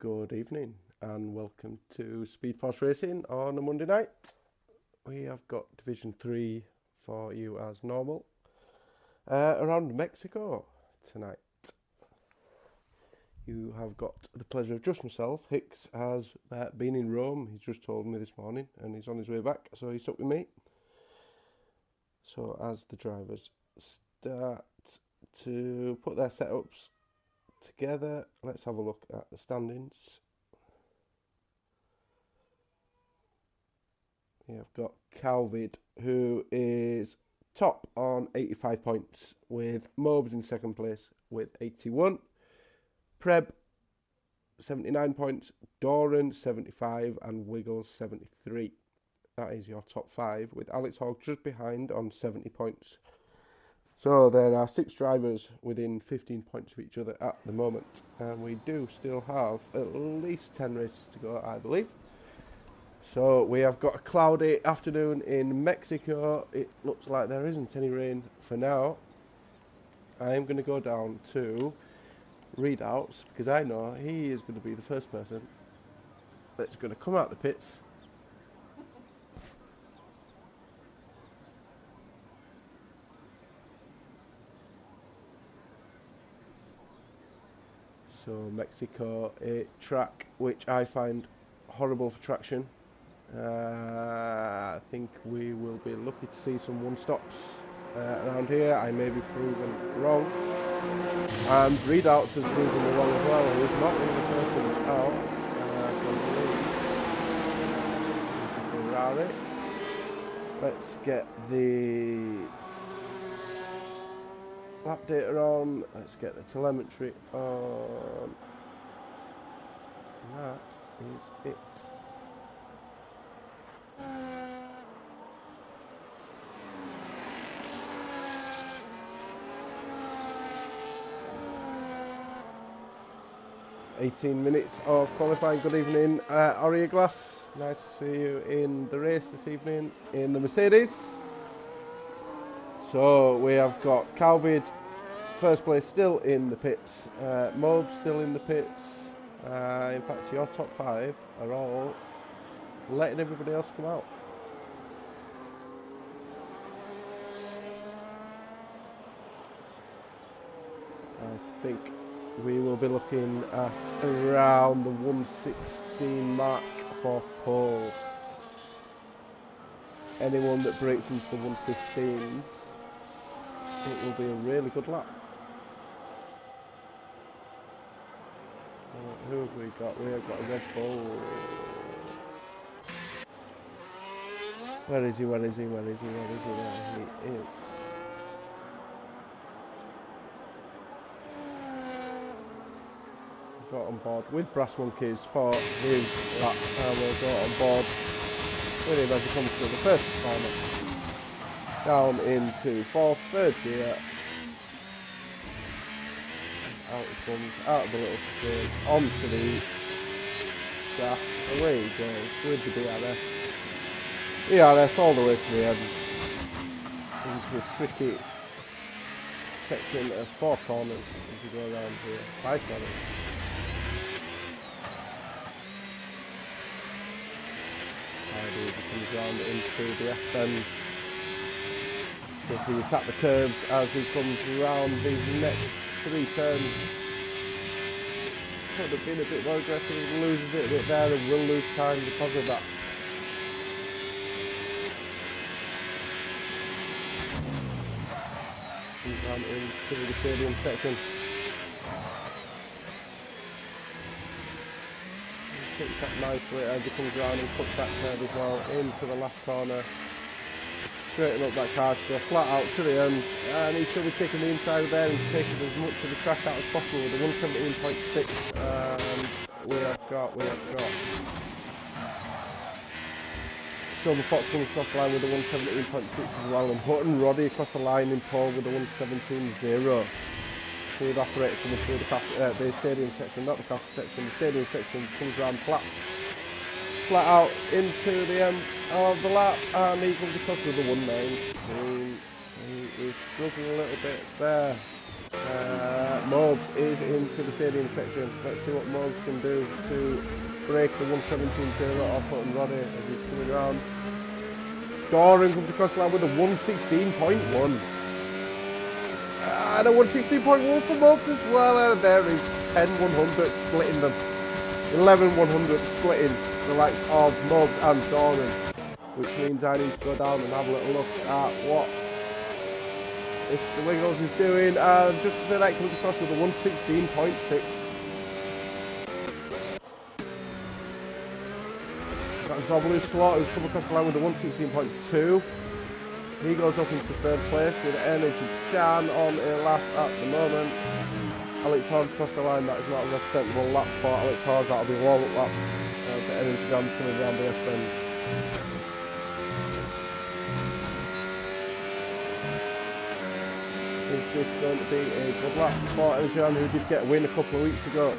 Good evening and welcome to Speed Force Racing on a Monday night. We have got Division 3 for you as normal around Mexico tonight. You have got the pleasure of just myself. Hicks has been in Rome. He's just told me this morning and he's on his way back, so he's stuck with me. So as the drivers start to put their setups together, let's have a look at the standings. We have got Calvid, who is top on 85 points, with Mobes in second place with 81. Preb 79 points, Doran 75 and Wiggles 73. That is your top five, with Alex Hogg just behind on 70 points. So there are 6 drivers within 15 points of each other at the moment, and we do still have at least 10 races to go, I believe. So we have got a cloudy afternoon in Mexico. It looks like there isn't any rain for now. I am going to go down to readouts because I know he is going to be the first person that's going to come out the pits So Mexico, a track which I find horrible for traction. I think we will be lucky to see some one-stops around here. I may be proven wrong. And Readouts has proven me wrong as well. He's not one of the first ones out. Ferrari. Let's get the lap data on. Let's get the telemetry on. And that is it. "18 minutes of qualifying. Good evening, Aria Glass. Nice to see you in the race this evening in the Mercedes. So we have got Calvid, first place, still in the pits. Mobe still in the pits. In fact, your top 5 are all letting everybody else come out. I think we will be looking at around the 116 mark for pole. Anyone that breaks into the 115s, it will be a really good lap. Who have we got? We have got a Red Bull. Where is he? Where is he? Where is he? Where is he? There he is. Got on board with Brass Monkeys for his lap, and we'll go on board with him as he comes to the first corner. Down into 4th, 3rd gear. Out he comes, out of the little screen, onto the gas, away he goes with the DRS. DRS all the way to the end. Into a tricky section of 4 corners as you go around here. 5 corners. He comes round into the S-bend. So he attack the curves as he comes round these next 3 turns. Could have been a bit more aggressive, loses it a bit there and will lose time because of that. Comes round into the stadium section. Takes that nicely as he comes round and cuts that curve as well into the last corner. Straighten up that car to go flat out to the end, and he's still be taking the inside of there and taking as much of the track out as possible with the 117.6. And we have got Silver Fox comes across the line with the 117.6 as well, and Hutton Roddy across the line in pole with the 117.0. Smooth operator coming through the stadium section, not the class section, the stadium section comes round flat out into the end of the lap, and he comes across with the 119. He is struggling a little bit there Mobes is into the stadium section. Let's see what Mobes can do to break the 117.0 off Hutton Roddy as he's coming around. Doran comes across the line with a 116.1. And a 116.1 for Mobes as well. And there is 10 100 splitting them. 11 100 splitting the likes of Mobes and Doran. Which means I need to go down and have a little look at what Mr. Wiggles is doing. And just to say that, comes across with a 116.6. That's Zoblu Slot, who's come across the line with a 116.2. He goes up into third place with Energy Dan on a lap at the moment. Alex Hogg across the line, that is not a representable lap for Alex Hogg, that'll be a warm-up lap. The Energy Dan's coming around the S-bends. Is this going to be a good lap for Energy Dan, who did get a win a couple of weeks ago?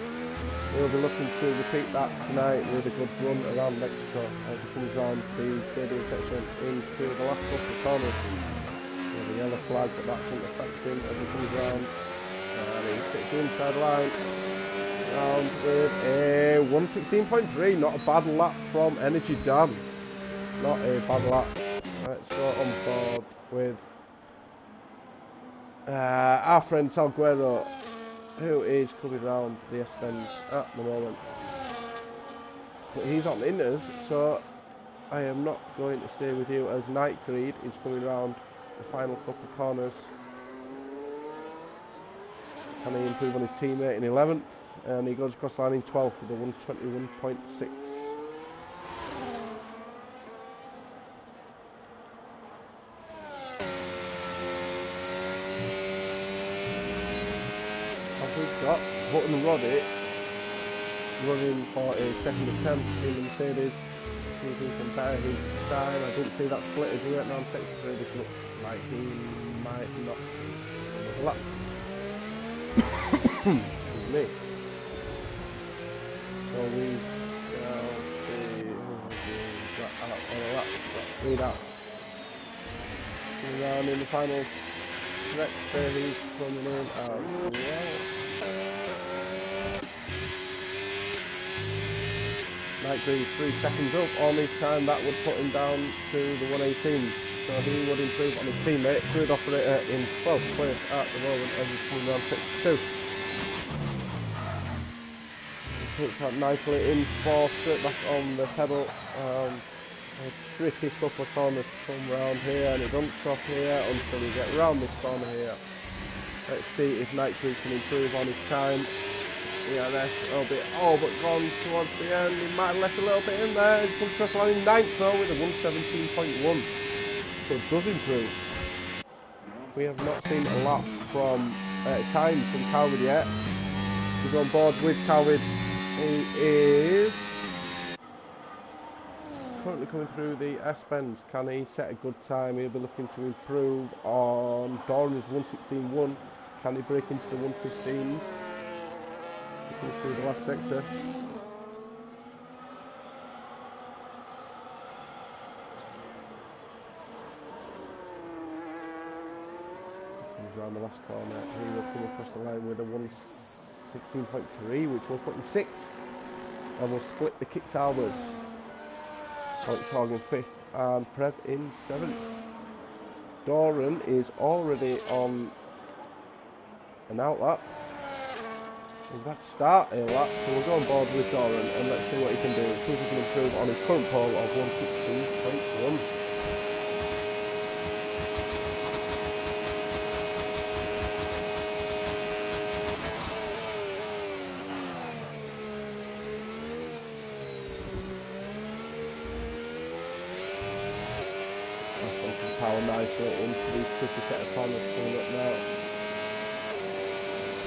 We'll be looking to repeat that tonight with a good run around Mexico as he comes around the stadium section into the last couple of corners. With a yellow flag, but that shouldn't affect him as he comes around. And he takes the inside line. Round with a 116.3. Not a bad lap from Energy Dan. Not a bad lap. Let's go on board with our friend Salguero, who is coming round the S-bends at the moment. But he's on inners, so I am not going to stay with you as Nightgreed is coming round the final couple of corners. Can he improve on his teammate in 11th? And he goes across the line in 12th with a 121.6. We've got Hutton Roddy running for a second attempt in the Mercedes. See if he can better his time. I didn't see that split as he went round sector 3. This looks like he might not be another lap. Excuse me. So we shall see who got out on a lap. Read out. Coming round in the final sector, he's coming in as well. Nightgreed's 3 seconds up on his time. That would put him down to the 118. So he would improve on his teammate. Good operator in 12th place at the moment as he's coming round sector 2. He takes that nicely in 4th, straight back on the pedal. A tricky couple of corners to come round here, and he doesn't stop here until we get round this corner here. Let's see if Nightgreed can improve on his time. Yeah, that's a little bit all but gone towards the end. He might have left a little bit in there. He comes across the line in 9th though with a 117.1. So it does improve. We have not seen a lot from time from Calvin yet. He's on board with Calvin. He is currently coming through the S-bends. Can he set a good time? He'll be looking to improve on Doran's 116.1. Can he break into the 115s? Through the last sector. Comes around the last corner. He will come across the line with a 116.3, which will put him 6th. And will split the kicks hours. Alex Hogg in 5th and Preb in 7th. Doran is already on an outlap. He's about to start a lap, so we'll go on board with Doran and let's see what he can do. See if he can improve on his current pole of 116.1. That's going to power nicely into these tricky set of corners coming up now.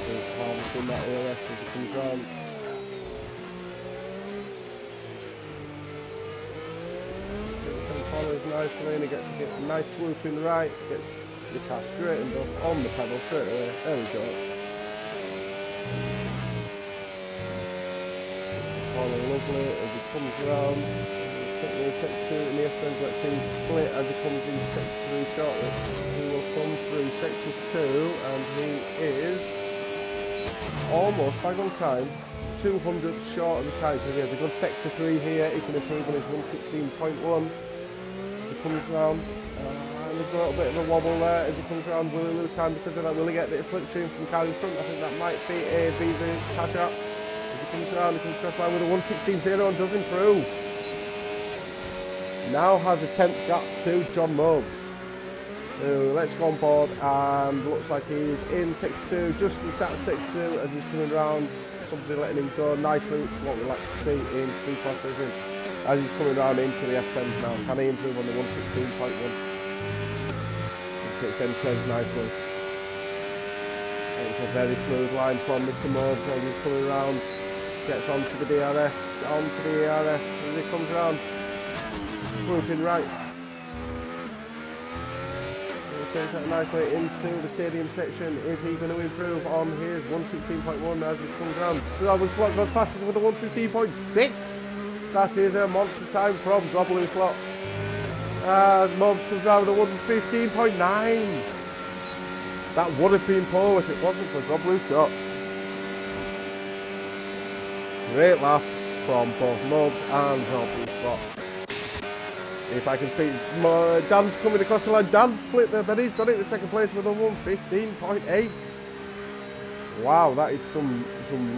He's harvesting that ERS as he comes round. Follows nicely and he gets a nice swoop in right, gets the car straightened up on the pedal straight away. There we go. Follow lovely as he comes round. Currently in sector 2 in the S10, let's see split as he comes into sector 3 shortly. He will come through sector 2 and he is almost, bang on time, 200 short of the time. So he has a good sector 3 here. He can improve on his 116.1. He comes round. And there's a little bit of a wobble there as he comes around. Will he lose time because of that? Will he get a bit of slipstream from Kyle in front? I think that might be a Visa cash out. As he comes around, he comes across line with a 116.0 and does improve. Now has a 10th gap to John Mobes. So let's go on board, and looks like he's in sector 2, just the start of sector 2 as he's coming around. Somebody letting him go nicely, which is what we like to see in speed class racing. As he's coming around into the S10s now, can he improve on the 116.1? It's turns nicely. It's a very smooth line from Mr. Mobes as he's coming around. Gets onto the DRS, as he comes around. Swooping right. He takes that nicely into the stadium section. Is he going to improve on his 116.1 as he comes around? So Slot goes faster with a 115.6. That is a monster time from Zoblu Slot. Mobs comes around with a 115.9. That would have been pole if it wasn't for Zoblu Shot. Great lap from both Mobs and Zoblu Slot. If I can speak more, Dan's coming across the line. Dan split there, but he's got it in second place with a 115.8. Wow, that is some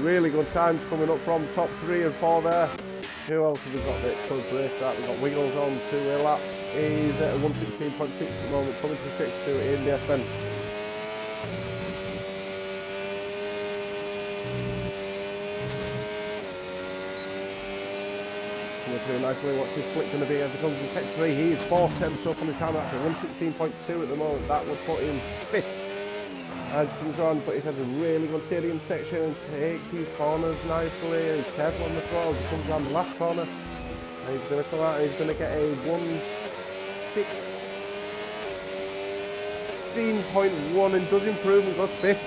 really good times coming up from top 3 and 4 there. Who else have we got that could race that? We've got Wiggles on to a lap. He's at a 116.6 at the moment, coming to 6-2 in the FN. Coming through nicely. What's his split going to be as he comes to sector 3? He is 4/10 up on his time. That's a 116.2 at the moment. That would put him 5th as he comes on, but he has a really good stadium section and takes his corners nicely. And he's careful on the throttle as he comes around the last corner. And he's going to come out and he's going to get a 116.1 and does improve and goes 5th.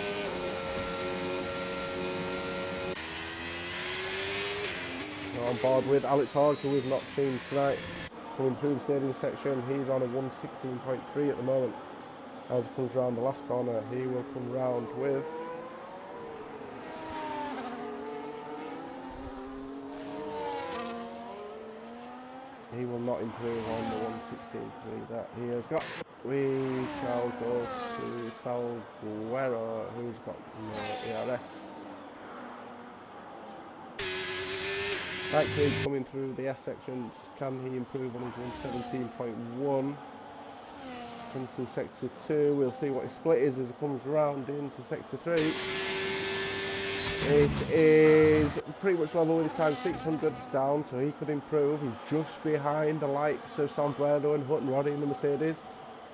On board with Alex Hogg, who we've not seen tonight, coming through the stadium section. He's on a 116.3 at the moment. As he comes round the last corner, he will come round with he will not improve on the 116.3 that he has got. We shall go to Salguero, who's got no ERS. Right, Craig coming through the S sections. Can he improve on his 117.1? Comes through sector 2. We'll see what his split is as he comes round into sector 3. It is pretty much level with his time, 600s down, so he could improve. He's just behind the likes of Sombrero and Hutton Roddy in the Mercedes.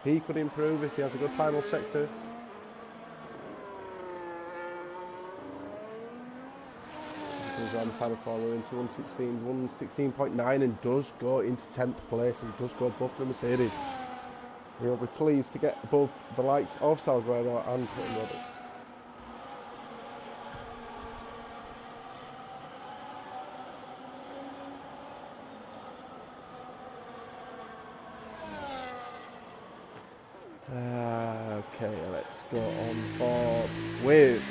He could improve if he has a good final sector. Comes around the final corner into 116.9 and does go into 10th place and does go above the Mercedes. He'll be pleased to get above the likes of Salguero and Hutton Roddy. Okay, let's go on board with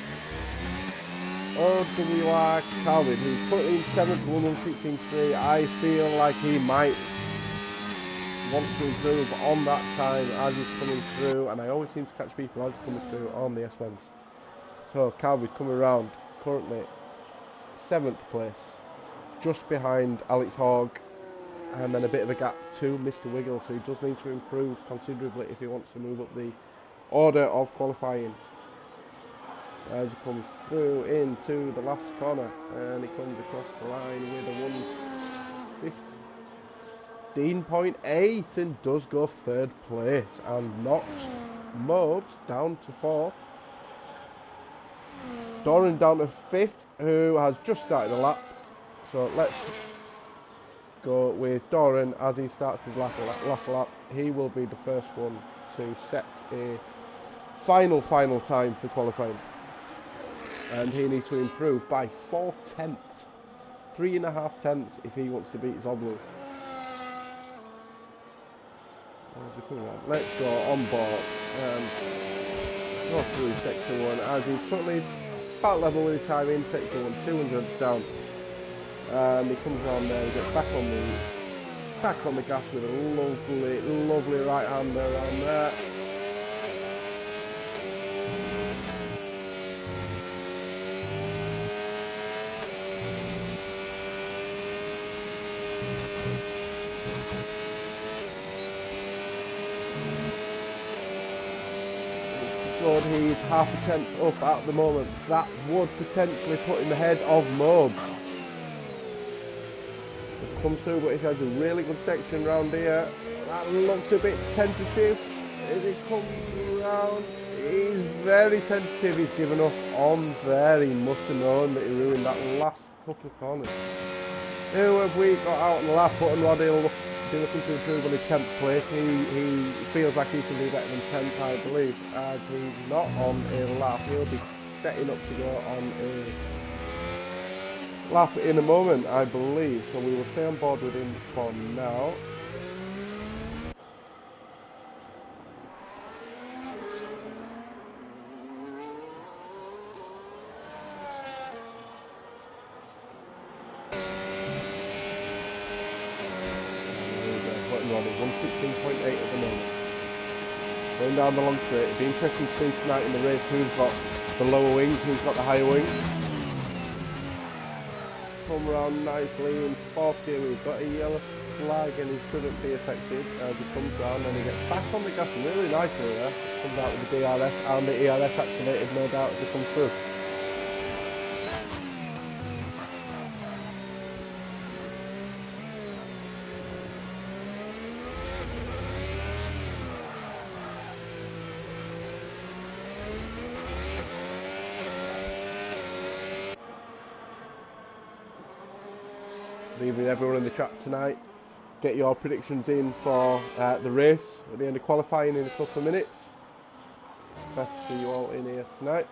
OWR Calvin, who's put in 7th, 116.3. I feel like he might want to improve on that time as he's coming through, and I always seem to catch people as they're coming through on the S-Mens. So Calvin coming around, currently 7th place, just behind Alex Hogg, and then a bit of a gap to Mr. Wiggle, so he does need to improve considerably if he wants to move up the order of qualifying. As he comes through into the last corner, and he comes across the line with a 115.8 and does go 3rd place and knocks Mobes down to 4th. Doran down to 5th, who has just started a lap. So let's go with Doran as he starts his last lap. He will be the first one to set a final time for qualifying. And he needs to improve by 4/10, 3.5 tenths if he wants to beat Zoblu. How's he coming around? Let's go on board. Go through sector 1 as he's currently about level with his time in sector 1, 200 down. He comes around there, he gets back on the gas with a lovely right hander around there. Good, he's half a tenth up at the moment. That would potentially put in the head of Mobes. As he comes through, but he has a really good section round here. That looks a bit tentative. As he comes around, he's very tentative. He's given up on there. He must have known that he ruined that last couple of corners. Who have we got out on the lap? Button Rod, he'll be looking to improve on his 10th place. He feels like he can do better than 10th, I believe, as he's not on a lap. He'll be setting up to go on a lap in a moment, I believe, so we will stay on board with him for now. Rod is 116.8 at the moment. Going down the long straight. It'll be interesting to see tonight in the race who's got the lower wings, who's got the higher wings. Come around nicely in fourth gear. We've got a yellow flag and he shouldn't be affected as he comes round and he gets back on the gas really nicely there. Comes out with the DRS and the ERS activated, no doubt, as he comes through. Leaving everyone in the chat tonight. Get your predictions in for the race at the end of qualifying in a couple of minutes. Nice to see you all in here tonight.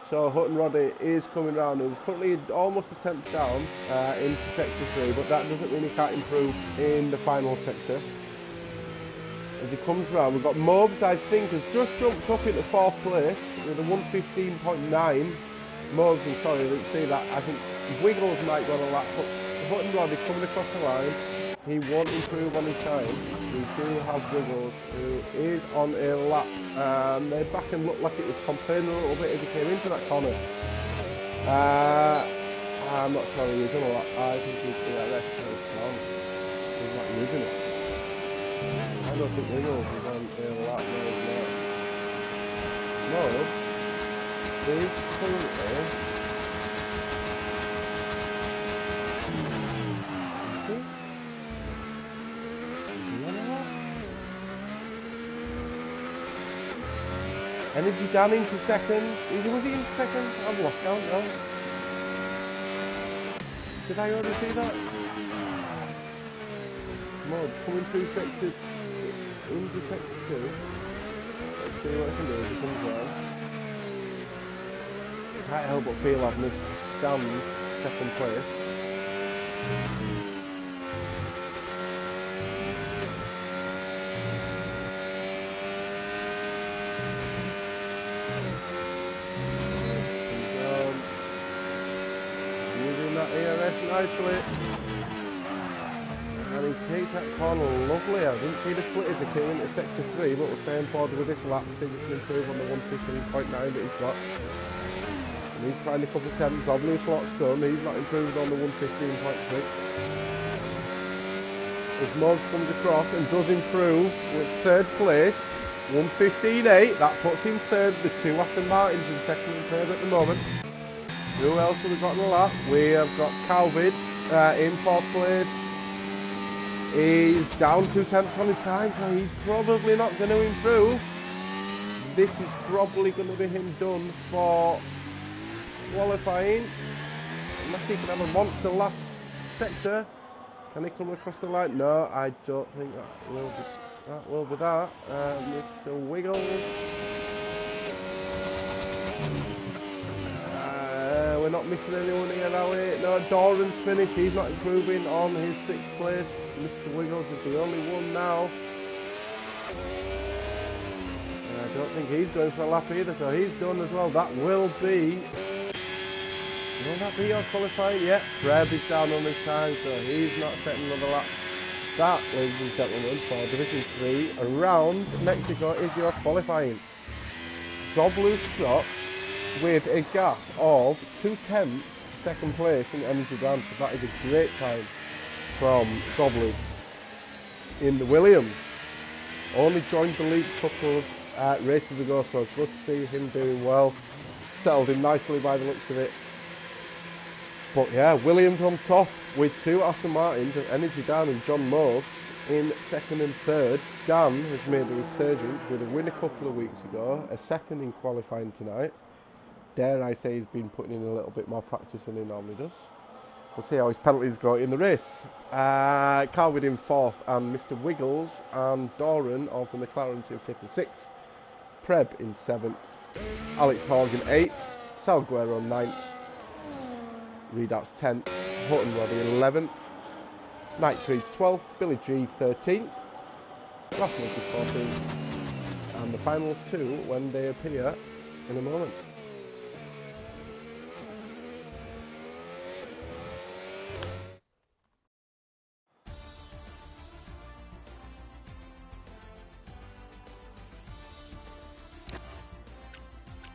So Hutton Roddy is coming round. He's currently almost a tenth down into sector 3, but that doesn't mean he can't improve in the final sector. As he comes round, we've got Mobes, I think, has just jumped up into 4th place with a 115.9. Mobes, I'm sorry, I didn't see that. I think Wiggles might go on a lap, but Hutton Roddy coming across the line. He won't improve on his time. We do have Wiggles, who is on a lap. Their back and looked like it was complaining a little bit as he came into that corner. I'm not sure he is on a lap. I think he's DRS now. He's not using it. I don't think Wiggles is on a lap. No, he's currently... Energy down into second. Was he in second? I've lost count now. Did I already see that? Mod coming through sector into sector 2. Let's see what I can do as it comes round. Can't help but feel I've missed Dan's second place. Nicely, and he takes that corner lovely. I didn't see the split as he came into sector 3, but we'll stay on board with this lap, see if he can improve on the 115.9 that he's got. And he's trying a couple of attempts, obviously slot's done, he's not improved on the 115.6. As Mobs comes across and does improve with 3rd place, 115.8, that puts him 3rd, the 2 Aston Martins in 2nd and 3rd at the moment. Who else have we got in the lap? We have got Calvid in 4th place. He's down 2 tenths on his time, so he's probably not going to improve. This is probably going to be him done for qualifying. Unless he can have a monster last sector. Can he come across the line? No, I don't think that will be that. Mr. Wiggles. We're not missing anyone here, are we? No, Doran's finished. He's not improving on his 6th place. Mr. Wiggles is the only one now. I don't think he's going for a lap either, so he's done as well. That will that be your qualifying? Yep, Preb is down on his time, so he's not setting another lap. That, ladies and gentlemen, for Division 3 around Mexico is your qualifying. Zoblu stopped with a gap of 2/10 second place in Energy Grand, so that is a great time from Zoblu. In the Williams, only joined the league a couple of races ago, so it's good to see him doing well. Settled in nicely by the looks of it. But yeah, Williams on top with 2 Aston Martins and Energy Dan and John Mobes in second and third. Dan has made a resurgence with a win a couple of weeks ago, a second in qualifying tonight. Dare I say he's been putting in a little bit more practice than he normally does. We'll see how his penalties go in the race. Calvin in 4th and Mr. Wiggles and Doran of the McLarens in 5th and 6th. Preb in 7th. Alex Horgan 8th. Salguero 9th. Redoubt's 10th. Hutton Roddy 11th. Night 3 12th. Billy G 13th. Last month is 14th. And the final 2 when they appear in a moment.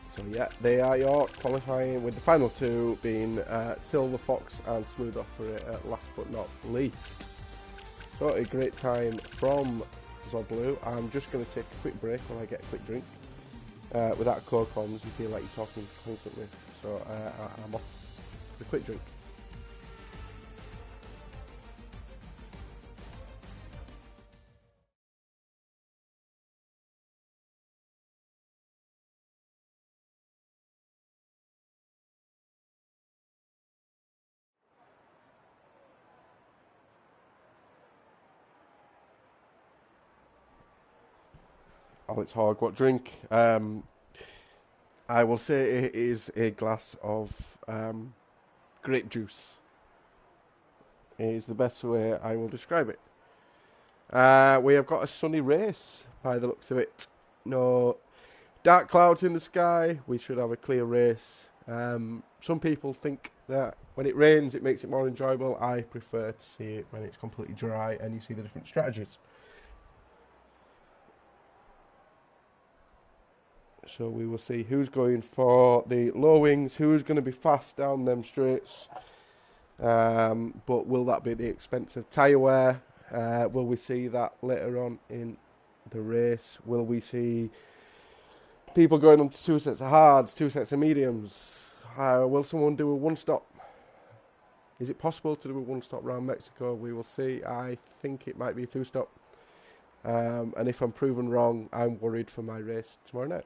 So yeah, they are your qualifying, with the final 2 being Silver Fox and Smooth Operator, last but not least. So a great time from Zoblu. I'm just going to take a quick break while I get a quick drink. Without cold comms, you feel like you're talking constantly. So I'm off for a quick drink. Alex Hogg, what drink? I will say it is a glass of grape juice. It is the best way I will describe it. We have got a sunny race by the looks of it. No dark clouds in the sky. We should have a clear race. Some people think that when it rains it makes it more enjoyable. I prefer to see it when it's completely dry and you see the different strategies. So we will see who's going for the low wings, who's going to be fast down them straights. But will that be the expense of tyre wear? Will we see that later on in the race? Will we see people going on to 2 sets of hards, 2 sets of mediums? Will someone do a one-stop? Is it possible to do a one-stop round Mexico? We will see. I think it might be a 2-stop. And if I'm proven wrong, I'm worried for my race tomorrow night.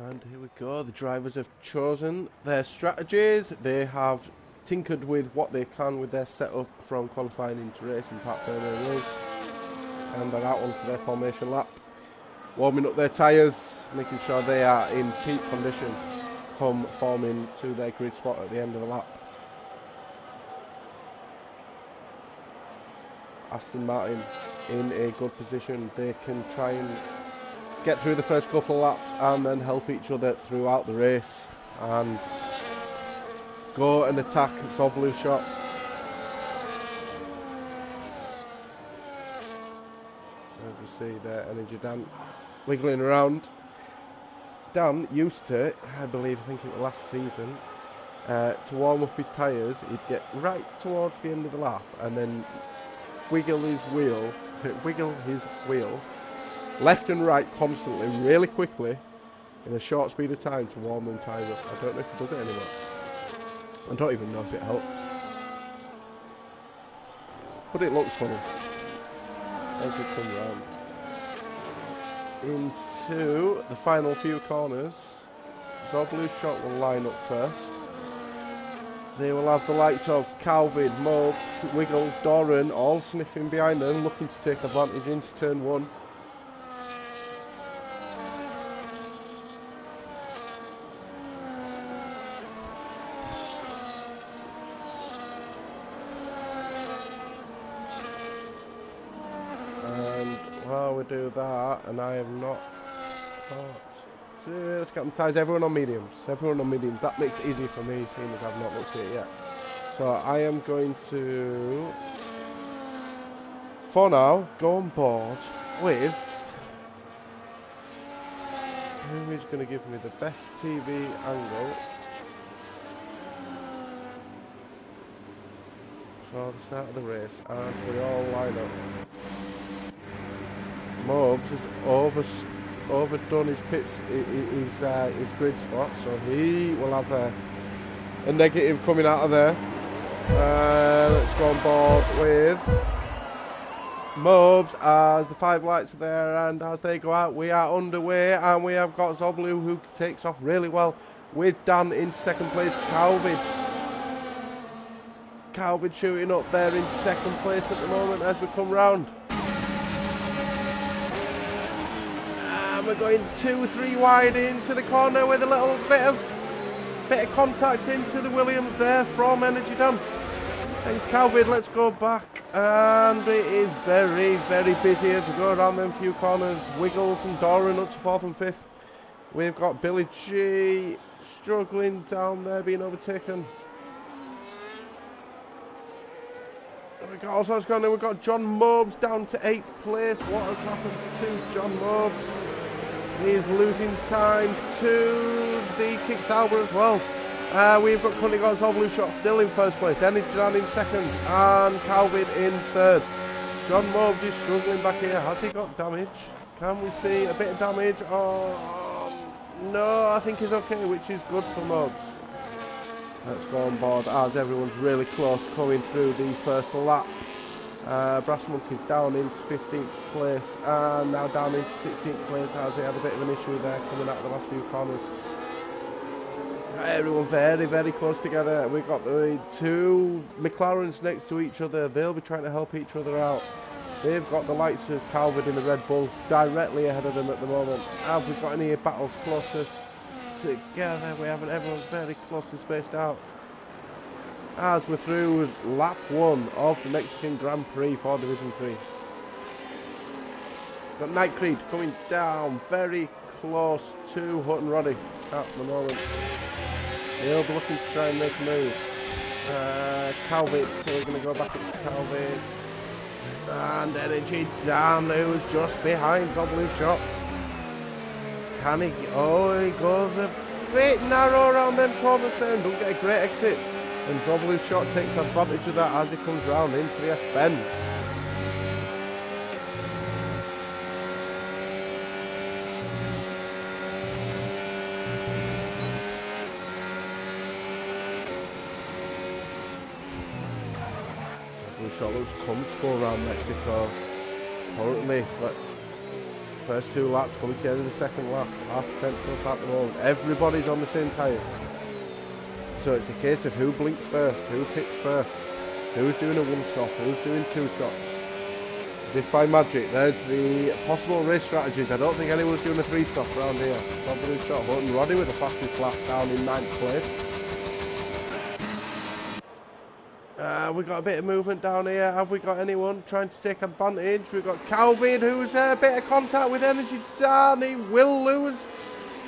And here we go. The drivers have chosen their strategies. They have tinkered with what they can with their setup from qualifying into race and Pat Fairway rules. And they're out onto their formation lap. Warming up their tyres, making sure they are in peak condition come forming to their grid spot at the end of the lap. Aston Martin in a good position. They can try and get through the first couple of laps and then help each other throughout the race and go and attack Zoblu shot. As we see there, Energy Dan wiggling around. Dan used to, I think it was last season, to warm up his tyres, he'd get right towards the end of the lap and then wiggle his wheel left and right constantly, really quickly, in a short speed of time to warm them tyres up. I don't know if he does it anymore. I don't even know if it helps. But it looks funny as we come round into the final few corners. Zoblu's shot will line up first. They will have the likes of Calvin, Mopes, Wiggles, Doran all sniffing behind them, looking to take advantage into turn 1. And while we do that, and I have not thought, let's get them ties. Everyone on mediums. That makes it easy for me, seeing as I've not looked at it yet. So I am going to, for now, go on board with who is going to give me the best TV angle for the start of the race as we all line up. Mobs has overdone his pits, his grid spot, so he will have a negative coming out of there. Let's go on board with Mobs as the 5 lights are there, and as they go out we are underway, and we have got Zoblu who takes off really well with Dan in second place. Calvin shooting up there in second place at the moment as we come round. And we're going 2-3 wide into the corner with a little bit of contact into the Williams there from Energy Dan. And Calvin, let's go back, and it is very, very busy as we go around them few corners. Wiggles and Doran up to 4th and 5th. We've got Billy G struggling down there, being overtaken. We've got all sorts going on. We've got John Mobes down to 8th place. What has happened to John Mobes? He's losing time to the Kick Sauber as well. We've currently got Zoblu shot still in first place, Energy Dan in second, and Calvin in third. John Mobes is struggling back here. Has he got damage? Can we see a bit of damage? No, I think he's okay, which is good for Mobes. Let's go on board as everyone's really close coming through the first lap. Brass Monkey's down into 15th place and now down into 16th place as he had a bit of an issue there coming out of the last few corners. Everyone very, very close together. We've got the 2 McLarens next to each other. They'll be trying to help each other out. They've got the likes of Calvin in the Red Bull directly ahead of them at the moment. Have we got any battles closer together? We haven't. Everyone's very closely spaced out. As we're through lap 1 of the Mexican Grand Prix for Division 3. Got Night Creed coming down very close to Hutton Roddy at the moment. He'll be looking to try and make a move. Calvin, so we're going to go back up to Calvin. And Energy Dan, who's just behind Zoblu's shot. Can he? Oh, he goes a bit narrow around them corners there and don't get a great exit. And Zoblu's shot takes advantage of that as he comes round into the S-bend. Zoblu's shot looks comfortable around Mexico. Currently, first 2 laps coming to the end of the second lap. Half a tenth up at the moment. Everybody's on the same tyres. So it's a case of who blinks first, who pits first, who's doing a 1-stop, who's doing 2 stops. As if by magic, there's the possible race strategies. I don't think anyone's doing a 3-stop around here. Somebody's shot Hutton Roddy with the fastest lap down in 9th place. We've got a bit of movement down here. Have we got anyone trying to take advantage? We've got Calvin, who's a bit of contact with Energy Dan. He will lose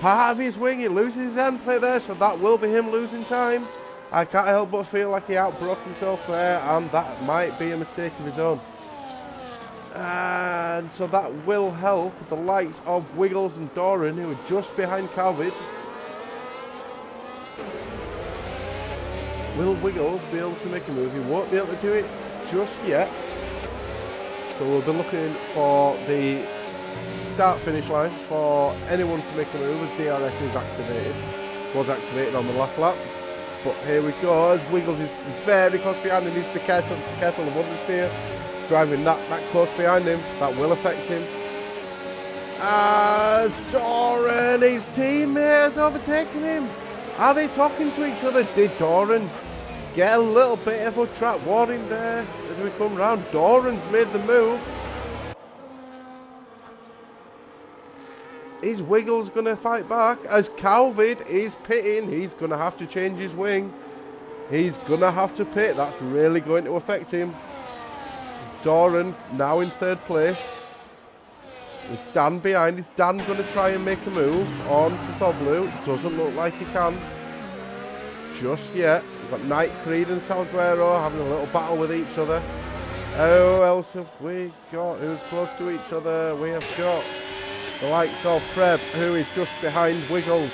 part of his wing. He loses his end plate there, so that will be him losing time. I can't help but feel like he outbroke himself there, and that might be a mistake of his own. And so that will help the likes of Wiggles and Doran, who are just behind Calvin. Will Wiggles be able to make a move? He won't be able to do it just yet. So we'll be looking for the start-finish line for anyone to make a move as DRS is activated. Was activated on the last lap. But here we go, as Wiggles is very close behind him. He needs to be careful of understeer. Driving that close behind him, that will affect him. As Doran, his teammate, has overtaken him. Are they talking to each other? Did Doran get a little bit of a track warning there as we come round? Doran's made the move. Is Wiggles going to fight back? As Calvin is pitting, he's going to have to change his wing. He's going to have to pit. That's really going to affect him. Doran now in third place. With Dan behind. Is Dan going to try and make a move on to Soblu? Doesn't look like he can just yet. We've got Night Creed and Salguero having a little battle with each other. Who else have we got who's close to each other? We have got the likes of Preb, who is just behind Wiggles.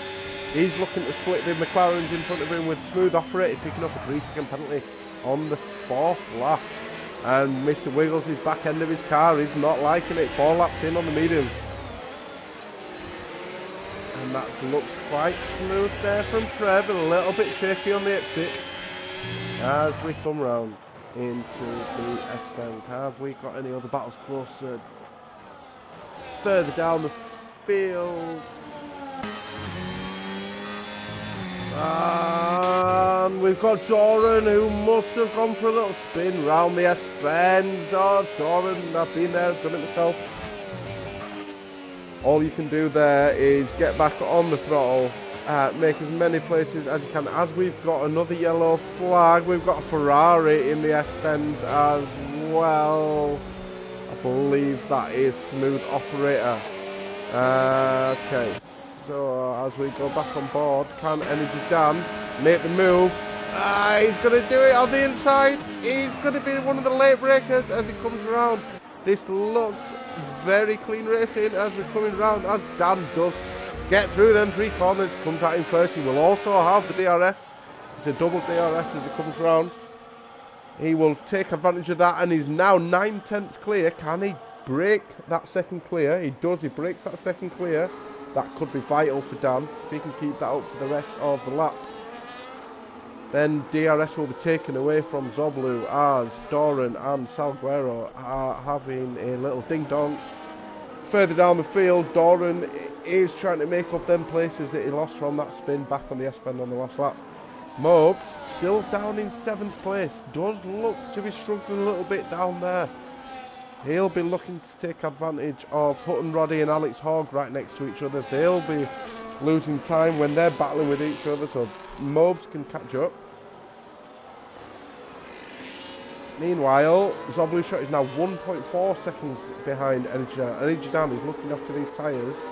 He's looking to split the McLarens in front of him with smooth operator, picking up a 3-second penalty on the 4th lap. And Mr. Wiggles' back end of his car is not liking it. 4 laps in on the mediums. And that looks quite smooth there from Preb, a little bit shaky on the exit. As we come round into the S-Bend. Have we got any other battles closer? Further down the field. And we've got Doran, who must have gone for a little spin round the S-Bend. Oh, Doran, I've been there, I've done it myself. All you can do there is get back on the throttle, make as many places as you can. As we've got another yellow flag, we've got a Ferrari in the S-Bend as well. I believe that is smooth operator. Okay, so as we go back on board, can Energy Dan make the move? He's going to do it on the inside. He's going to be one of the late breakers as he comes around. This looks very clean racing as we're coming round, as Dan does get through them 3 corners, comes at him first. He will also have the DRS. It's a double DRS as he comes round. He will take advantage of that, and he's now 9/10 clear. Can he break that second clear? He does. He breaks that second clear. That could be vital for Dan if he can keep that up for the rest of the lap. Then DRS will be taken away from Zoblu as Doran and Salguero are having a little ding-dong. Further down the field, Doran is trying to make up them places that he lost from that spin back on the S-Bend on the last lap. Mobes still down in 7th place. Does look to be struggling a little bit down there. He'll be looking to take advantage of Hutton Roddy and Alex Hogg right next to each other. They'll be losing time when they're battling with each other, so Mobes can catch up. Meanwhile, Zoblu Shot is now 1.4 seconds behind Energy Dan. Energy Dan is looking after these tyres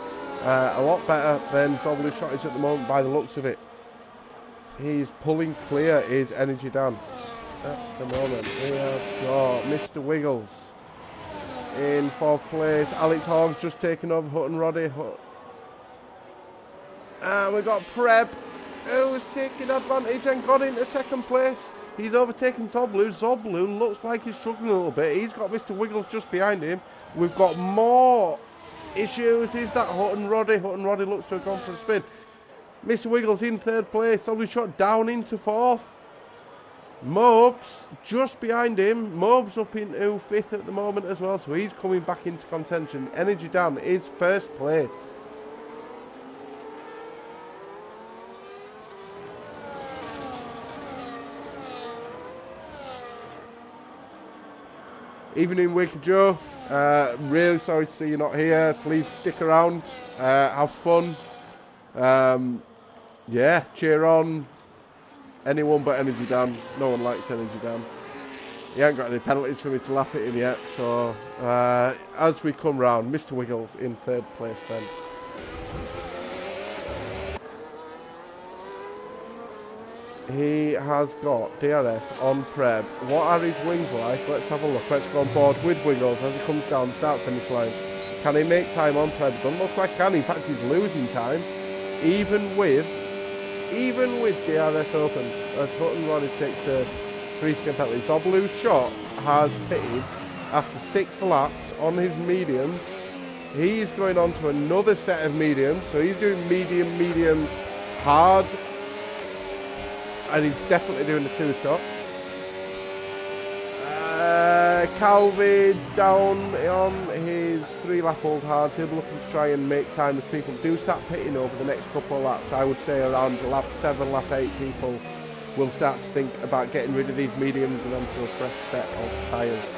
a lot better than Zoblu Shot is at the moment by the looks of it. He's pulling clear is Energy Dan at the moment. We have got Mr. Wiggles in 4th place. Alex Hogg's just taken over Hutton Roddy. And we've got Preb, who's taking advantage and got into 2nd place. He's overtaken Zoblu. Zoblu looks like he's struggling a little bit. He's got Mr. Wiggles just behind him. We've got more issues. Is that Hutton Roddy? Hutton Roddy looks to have gone for a spin. Mr. Wiggles in 3rd place. Zoblu Shot down into 4th. Mobes just behind him. Mobes up into 5th at the moment as well, so he's coming back into contention. Energy Dan is 1st place. Evening, Wicked Joe. Really sorry to see you're not here. Please stick around. Have fun. Yeah, cheer on. anyone but Energy Dan. No one likes Energy Dan. He ain't got any penalties for me to laugh at him yet, so as we come round, Mr. Wiggles in 3rd place then. He has got DRS on Preb. What are his wings like? Let's have a look. Let's go on board with Wiggles as he comes down the start-finish line. Can he make time on Preb? Doesn't look like he can. In fact, he's losing time, even with DRS open, as Hutton Ronnie takes a 3-second penalty. Zoblu's shot has pitted after 6 laps on his mediums. He's going on to another set of mediums, so he's doing medium, hard, and he's definitely doing the 2-stop. Calvi down on his 3-lap old hards. He'll be looking to try and make time as people do start pitting over the next couple of laps. I would say around lap 7, lap 8, people will start to think about getting rid of these mediums and onto a fresh set of tyres.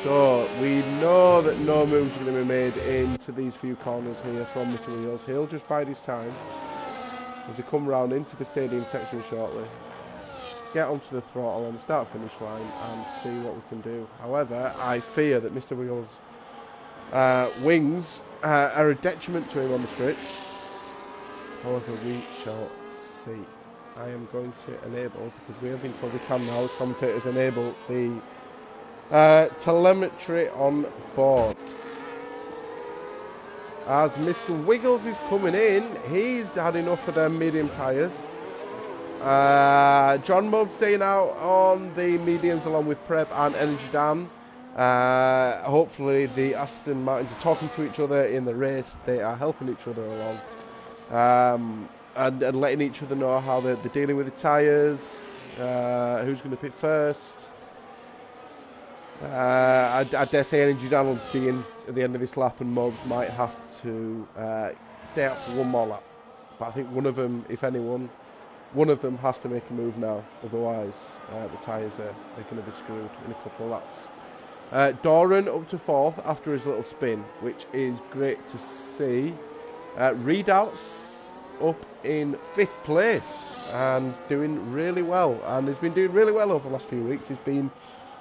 So we know that no moves are going to be made into these few corners here from Mr. Wheels. He'll just bide his time as we come round into the stadium section shortly. Get onto the throttle on the start-finish line and see what we can do. However, I fear that Mr. Wheels' wings are a detriment to him on the straights. However, we shall see. I am going to enable, because we have been told we can now as commentators, enable the telemetry on board. As Mr. Wiggles is coming in, he's had enough of them medium tyres. John Mob staying out on the mediums along with Prep and Energy Dan. Hopefully the Aston Martins are talking to each other in the race. They are helping each other along and letting each other know how they're dealing with the tyres, who's going to pit first. I dare say Energy Dan will be in at the end of this lap, and Mobs might have to stay out for one more lap. But I think one of them, if anyone, one of them has to make a move now, otherwise the tyres are going to be screwed in a couple of laps. Doran up to 4th after his little spin, which is great to see. Readouts up in 5th place and doing really well, and he's been doing really well over the last few weeks. He's been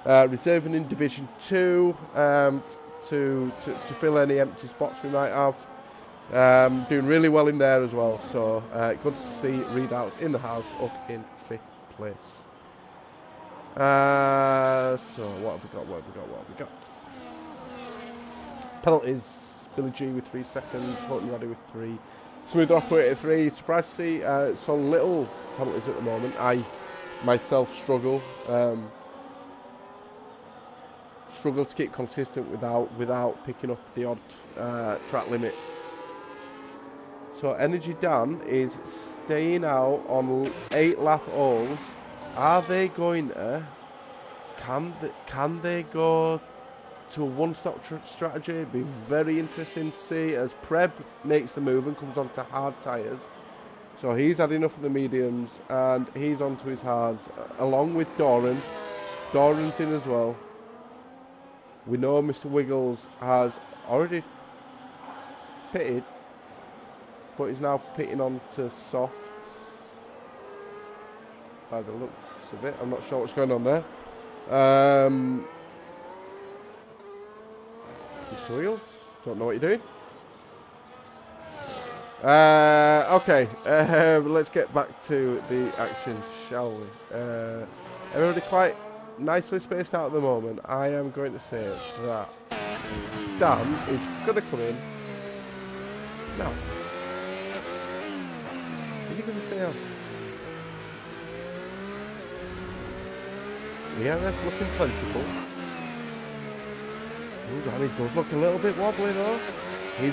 reserving in Division 2 to fill any empty spots we might have. Doing really well in there as well, so good to see Readout in the house up in 5th place. So what have we got? Penalties, Billy G with 3 seconds, Houghton Roddy with 3, Smooth Operator 3. Surprised to see so little penalties at the moment. I myself struggle to keep consistent without picking up the odd track limit. So Energy Dan is staying out on 8-lap olds. Are they going to? Can they go to a one-stop strategy? It'd be very interesting to see as Preb makes the move and comes onto hard tyres. So he's had enough of the mediums and he's onto his hards, along with Doran. Doran's in as well. We know Mr. Wiggles has already pitted, but he's now pitting on to soft by the looks of it. I'm not sure what's going on there. Mr. Wheels, don't know what you're doing. Okay, let's get back to the action, shall we? Everybody quite nicely spaced out at the moment. I am going to say that Dan is going to come in now. Is he going to stay on? The ERS looking plentiful. He does look a little bit wobbly though. He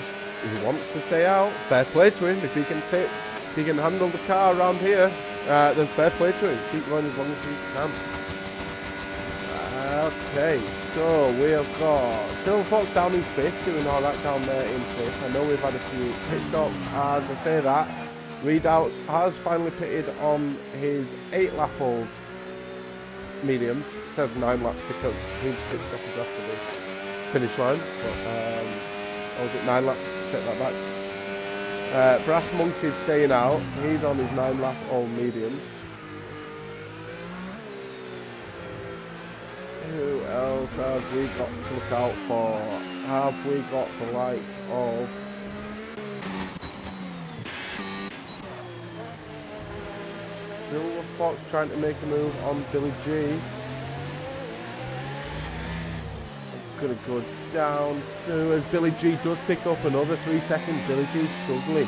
wants to stay out. Fair play to him. If he can handle the car around here, then fair play to him. Keep going as long as he can. Okay, so we have got Silver Fox down in 5th, doing all right down there in 5th. I know we've had a few pit stops. As I say that, Readouts has finally pitted on his 8-lap old mediums. It says 9 laps because his pit stop is after the finish line. But, or was it 9 laps? Take that back. Brass Monkey's staying out. He's on his 9-lap old mediums. Who else have we got to look out for? Have we got the likes of Silver Fox trying to make a move on Billy G? Gonna go down to as Billy G does pick up another 3 seconds. Billy G struggling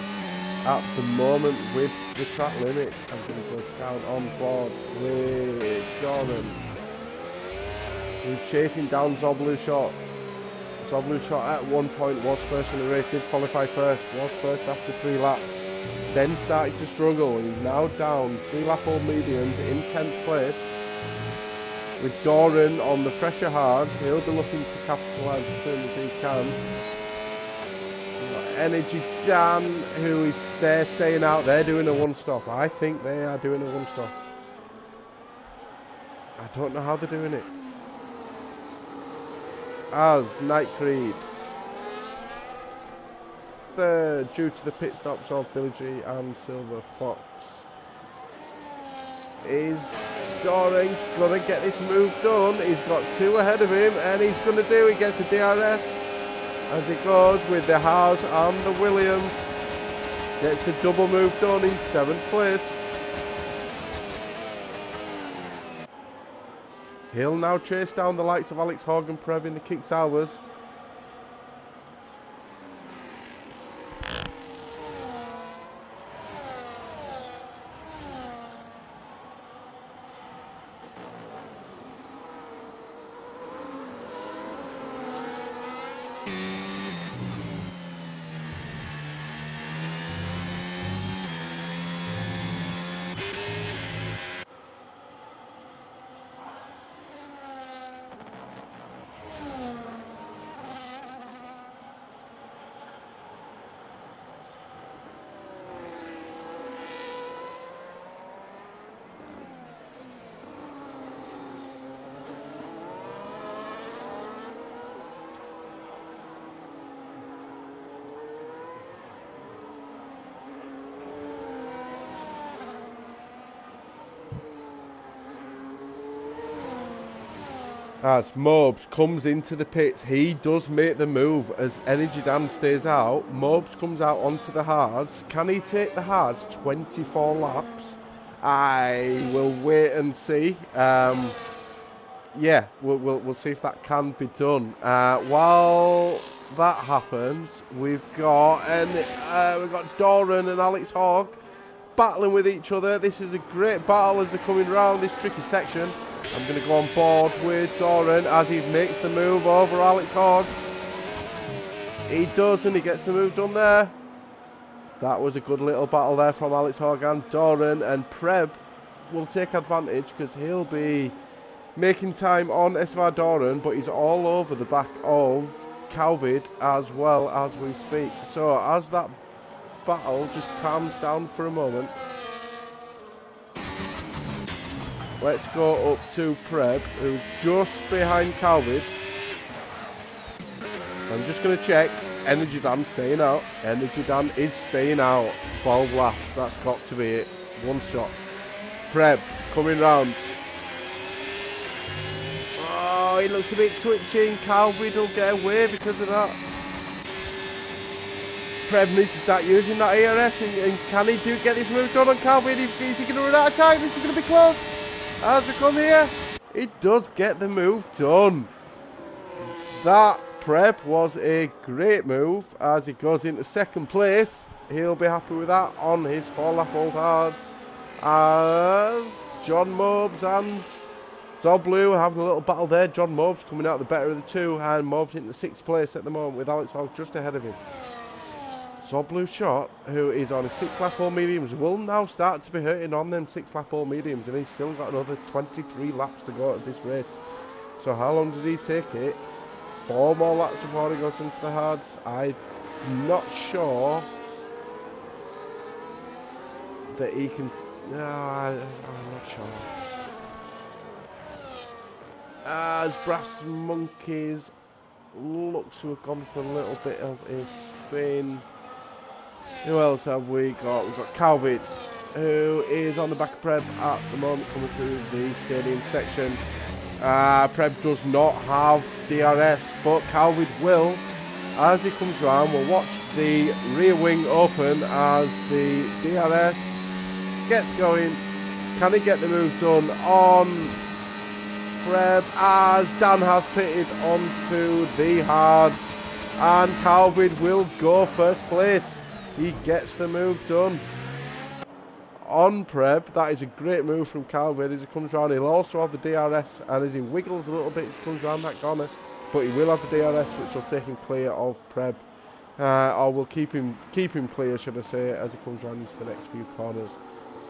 at the moment with the track limits. I'm gonna go down on board with Jordan, who's chasing down Zoblu Shot. Zoblu Shot at one point was first in the race, did qualify first, was first after 3 laps, then started to struggle. He's now down 3 lap old mediums in 10th place. With Doran on the fresher hards, he'll be looking to capitalise as soon as he can. We've got Energy Dan, who is there staying out. They're doing a one-stop. I think they are doing a one-stop. I don't know how they're doing it. As Night Creed, third, due to the pit stops of Billy G and Silver Fox. Is Doran gonna get this move done? He's got 2 ahead of him, and he's gonna do. He gets the DRS as he goes with the Haas and the Williams. Gets the double move done in 7th place. He'll now chase down the likes of Alex Hogg and Preb in the Kick Towers. As Mobes comes into the pits, he does make the move as Energy Dan stays out. Mobes comes out onto the hards. Can he take the hards 24 laps? I will wait and see. Yeah, we'll see if that can be done. While that happens, we've got Doran and Alex Hogg battling with each other. This is a great battle as they're coming round this tricky section. I'm going to go on board with Doran as he makes the move over Alex Hogg. He does, and he gets the move done there. That was a good little battle there from Alex Hogg and Doran, and Preb will take advantage because he'll be making time on SFR Doran, but he's all over the back of Calvid as well as we speak. So as that battle just calms down for a moment, let's go up to Preb, who's just behind Calvid. I'm just going to check. Energy Dan staying out. Energy Dan is staying out. 12 laps. That's got to be it. One shot. Preb coming round. Oh, he looks a bit twitching. Calvid will get away because of that. Preb needs to start using that ERS, and can he get this move done on Calvid? Is he going to run out of time? Is he going to be close? As we come here, he does get the move done. That Prep was a great move as he goes into 2nd place. He'll be happy with that on his 4-lap old hards. As John Mobes and Zoblu are having a little battle there. John Mobes coming out the better of the two, and Mobes into 6th place at the moment with Alex Hogg just ahead of him. Zoblu Shot, who is on a 6-lap all mediums, will now start to be hurting on them 6-lap all mediums, and he's still got another 23 laps to go at this race. So how long does he take it? 4 more laps before he goes into the hards. I'm not sure that he can. No, I'm not sure. As Brass Monkeys looks to have gone for a little bit of a spin. Who else have we got? We've got Calvid, who is on the back of Preb at the moment, coming through the stadium section. Preb does not have DRS, but Calvid will. As he comes round, we'll watch the rear wing open as the DRS gets going. Can he get the move done on Preb as Dan has pitted onto the hards, and Calvid will go first place. He gets the move done on Preb. That is a great move from Calvid as he comes round. He'll also have the DRS, and as he wiggles a little bit, he comes round that corner. But he will have the DRS, which will take him clear of Preb, or will keep him clear, should I say, as he comes round into the next few corners.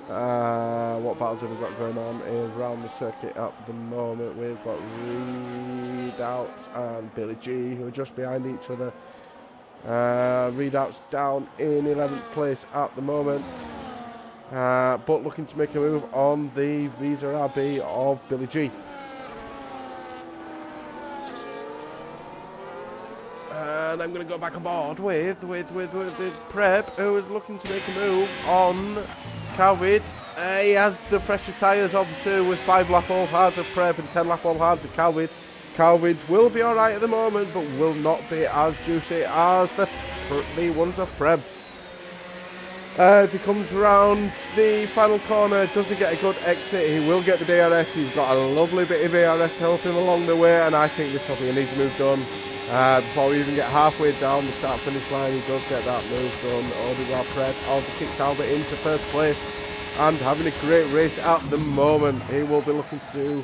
What battles have we got going on around the circuit at the moment? We've got Readouts and Billy G, who are just behind each other. Readouts down in 11th place at the moment, but looking to make a move on the Visa RB of Billy G. And I'm going to go back on board with Preb, who is looking to make a move on Calvid. He has the fresher tyres of the two with 5-lap-old hards of Preb and 10-lap-old hards of Calvid. Calvid's will be alright at the moment, but will not be as juicy as the ones of Preb's. As he comes round the final corner, does he get a good exit? He will get the DRS. He's got a lovely bit of DRS to help him along the way, and I think this will be an easy move done. Before we even get halfway down the start-finish line, he does get that move done. Odegaard Preb also kicks Albert into first place and having a great race at the moment. He will be looking to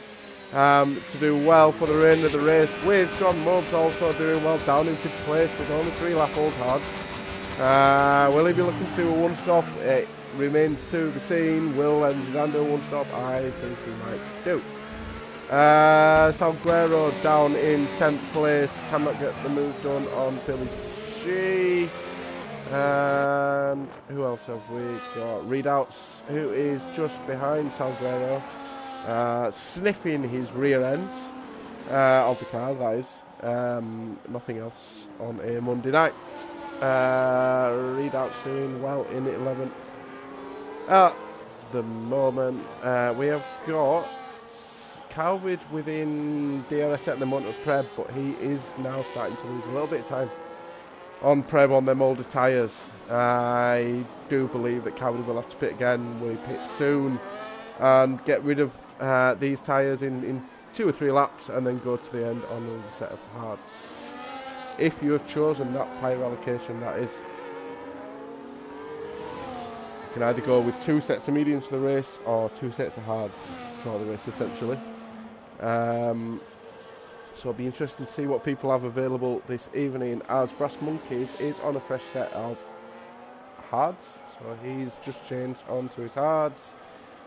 do well for the remainder of the race, with John Mobs also doing well down in 5th place with only 3-lap-old hards. Will he be looking to do a one-stop? It remains to be seen. Will Enginan do a one-stop? I think he might do. Salguero down in 10th place, cannot get the move done on Billy G. And who else have we got? Readouts, who is just behind Salguero, sniffing his rear end of the car, that is. Nothing else on a Monday night. Readouts doing well in 11th. At the moment, we have got Calvid within DRS at the moment of Preb, but he is now starting to lose a little bit of time on Preb on them older tyres. I do believe that Calvid will have to pit again. Will he pit soon and get rid of these tyres in 2 or 3 laps and then go to the end on another set of hards? If you have chosen that tyre allocation, that is. You can either go with 2 sets of mediums for the race or 2 sets of hards for the race, essentially. So it'll be interesting to see what people have available this evening, as Brass Monkeys is on a fresh set of hards, so he's just changed onto his hards.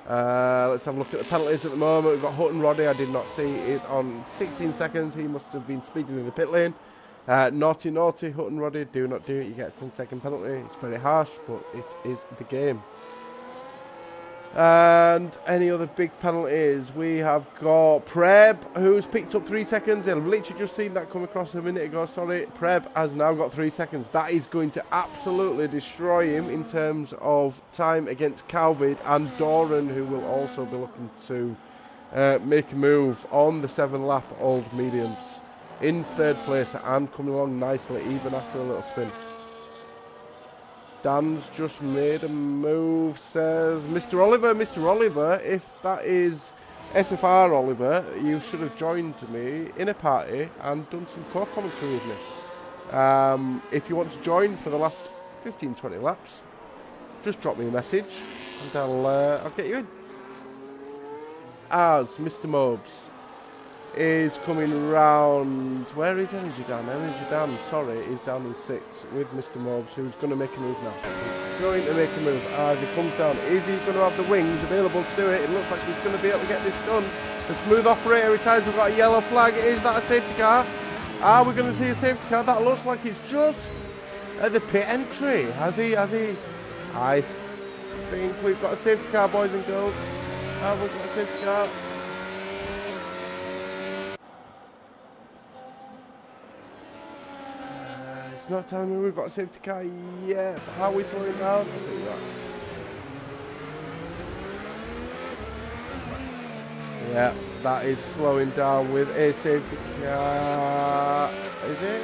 Let's have a look at the penalties at the moment. We've got Hutton Roddy, I did not see, is on 16 seconds. He must have been speeding in the pit lane. Naughty Hutton Roddy, do not do it, you get a 10-second penalty. It's very harsh, but it is the game. And any other big penalties? We have got Preb, who's picked up 3 seconds. I've literally just seen that come across a minute ago, sorry. Preb has now got 3 seconds. That is going to absolutely destroy him in terms of time against Calvid and Doran, who will also be looking to make a move on the 7-lap old mediums. In 3rd place and coming along nicely, even after a little spin. Dan's just made a move, says Mr. Oliver. Mr. Oliver, if that is SFR Oliver, you should have joined me in a party and done some co-commentary with me. If you want to join for the last 15-20 laps, just drop me a message and I'll get you in. As Mr. Mobs is coming round. Where is Energy Dan? Energy Dan, sorry, is down in 6th with Mr. Mobs, who's going to make a move now. He's going to make a move as he comes down. Is he going to have the wings available to do it? It looks like he's going to be able to get this done. The smooth operator retires. We've got a yellow flag. Is that a safety car? Are we going to see a safety car? That looks like it's just at the pit entry. Has he? I think we've got a safety car, boys and girls. Have we got a safety car? It's not telling me we've got a safety car yet. How are we slowing down? Yeah. That is slowing down with a safety car. Is it?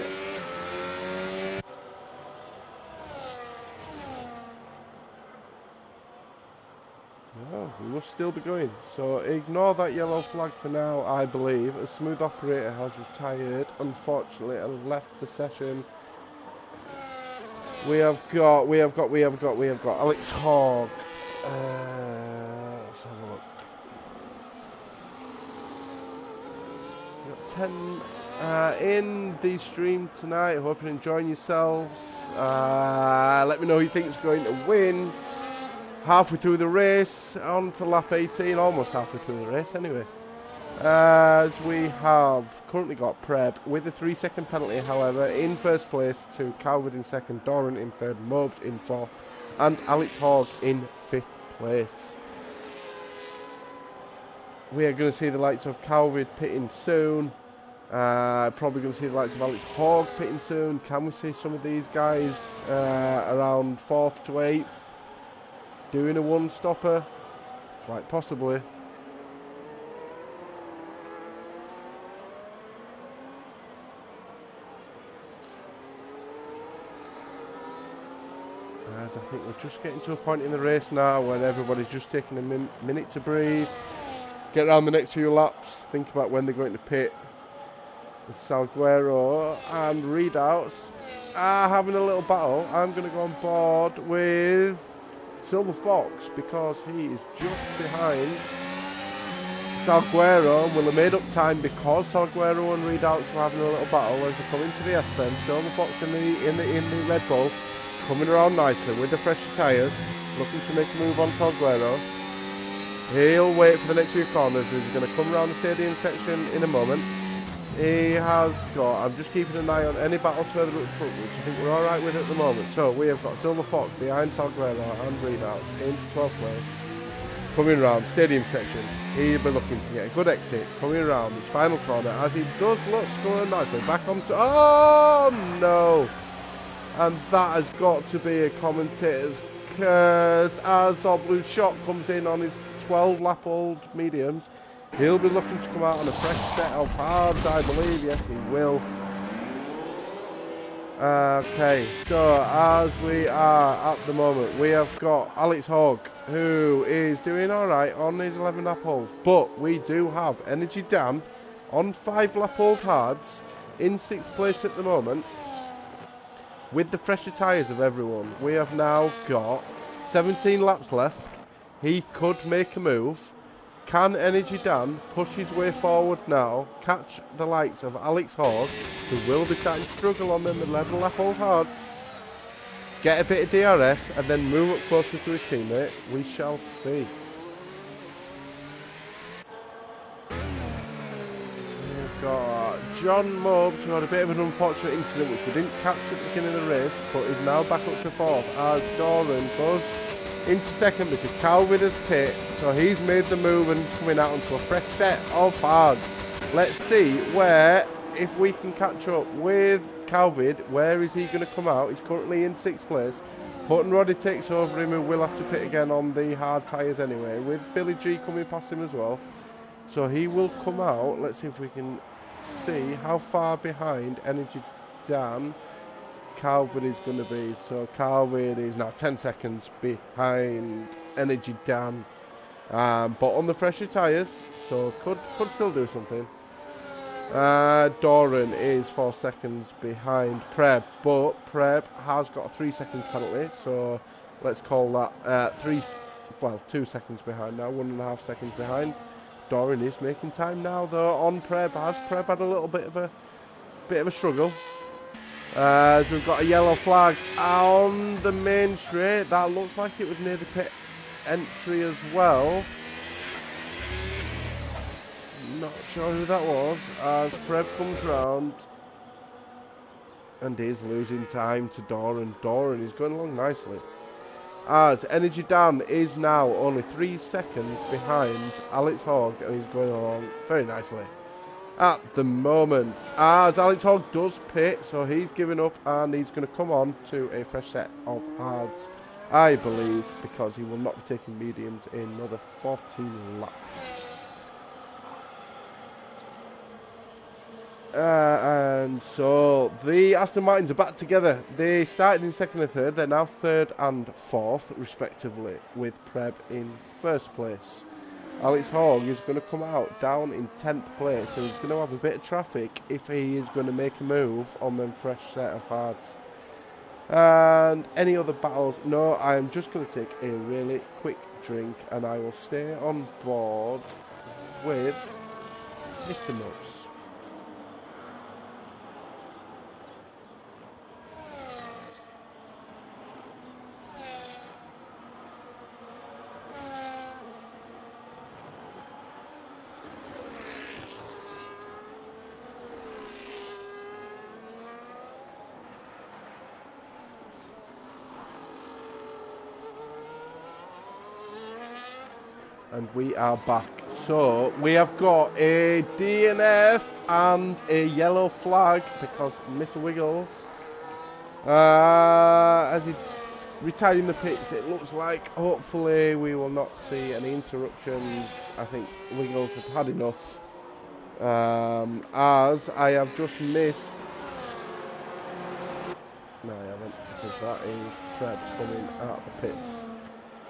No, we must still be going. So ignore that yellow flag for now, I believe. A smooth operator has retired, unfortunately, and left the session. We have got Alex Hogg. Let's have a look. We've got 10 in the stream tonight. Hope you're enjoying yourselves. Let me know who you think is going to win. Halfway through the race, on to lap 18, almost halfway through the race anyway. As we have currently got Preb with a 3-second penalty, however, in first place, to Calvert in second, Doran in third, Mobes in fourth, and Alex Hogg in fifth place. We are going to see the likes of Calvert pitting soon. Probably going to see the likes of Alex Hogg pitting soon. Can we see some of these guys around 4th to 8th doing a one-stopper? Quite possibly. As I think we're just getting to a point in the race now where everybody's just taking a minute to breathe, get around the next few laps, think about when they're going to pit. Salguero and Readouts are having a little battle. I'm going to go on board with Silver Fox because he is just behind Salguero and will have made up time because Salguero and Readouts were having a little battle as they come into the S-Bend. Silver Fox in the Red Bull coming around nicely with the fresher tyres, looking to make a move on Salguero. He'll wait for the next few corners as he's going to come around the stadium section in a moment. He has got, I'm just keeping an eye on any battles further up front, which I think we're alright with at the moment. So we have got Silver Fox behind Salguero and Readouts into 12th place. Coming around stadium section, he'll be looking to get a good exit. Coming around his final corner as he does look scoring nicely. Back onto, oh no! And that has got to be a commentator's curse as Zoblu's shot comes in on his 12-lap-old mediums. He'll be looking to come out on a fresh set of hards, I believe. Yes, he will. Okay, so as we are at the moment, we have got Alex Hogg, who is doing alright on his 11-lap holes. But we do have Energy Dan on 5-lap-old hards in 6th place at the moment. With the fresher tyres of everyone, we have now got 17 laps left. He could make a move. Can Energy Dan push his way forward now, catch the likes of Alex Hogg, who will be starting to struggle on them 11-lap-old hards, get a bit of DRS, and then move up closer to his teammate? We shall see. We've got John Mobes, who had a bit of an unfortunate incident, which we didn't catch at the beginning of the race, but is now back up to 4th, as Doran goes into 2nd because Calvin has pit, so he's made the move and coming out onto a fresh set of hards. Let's see where, if we can catch up with Calvin, where is he going to come out? He's currently in 6th place. Hutton Roddy takes over him, who will have to pit again on the hard tyres anyway, with Billy G coming past him as well. So he will come out. Let's see if we can see how far behind Energy Dan Calvin is going to be. So Calvin is now 10 seconds behind Energy Dan, but on the fresher tyres, so could still do something. Doran is 4 seconds behind Preb, but Preb has got a 3-second penalty, so let's call that 2 seconds behind now, 1.5 seconds behind. Doran is making time now though on Preb. Has Preb had a little bit of a struggle? As we've got a yellow flag on the main straight. That looks like it was near the pit entry as well. Not sure who that was, as Preb comes round and is losing time to Doran. Doran is going along nicely, as Energy Dan is now only 3 seconds behind Alex Hogg, and he's going along very nicely at the moment, as Alex Hogg does pit, so he's giving up and he's going to come on to a fresh set of hards, I believe, because he will not be taking mediums in another 14 laps. And so the Aston Martins are back together. They started in second and third. They're now third and fourth, respectively, with Preb in first place. Alex Hogg is going to come out down in 10th place, so he's going to have a bit of traffic if he is going to make a move on them fresh set of hards. And any other battles? No, I am just going to take a really quick drink, and I will stay on board with Mr. Mubs. And we are back. So we have got a DNF and a yellow flag because Mr. Wiggles, as he retired in the pits, it looks like hopefully we will not see any interruptions. I think Wiggles have had enough, as I have just missed. No, I haven't, because that is Fred coming out of the pits.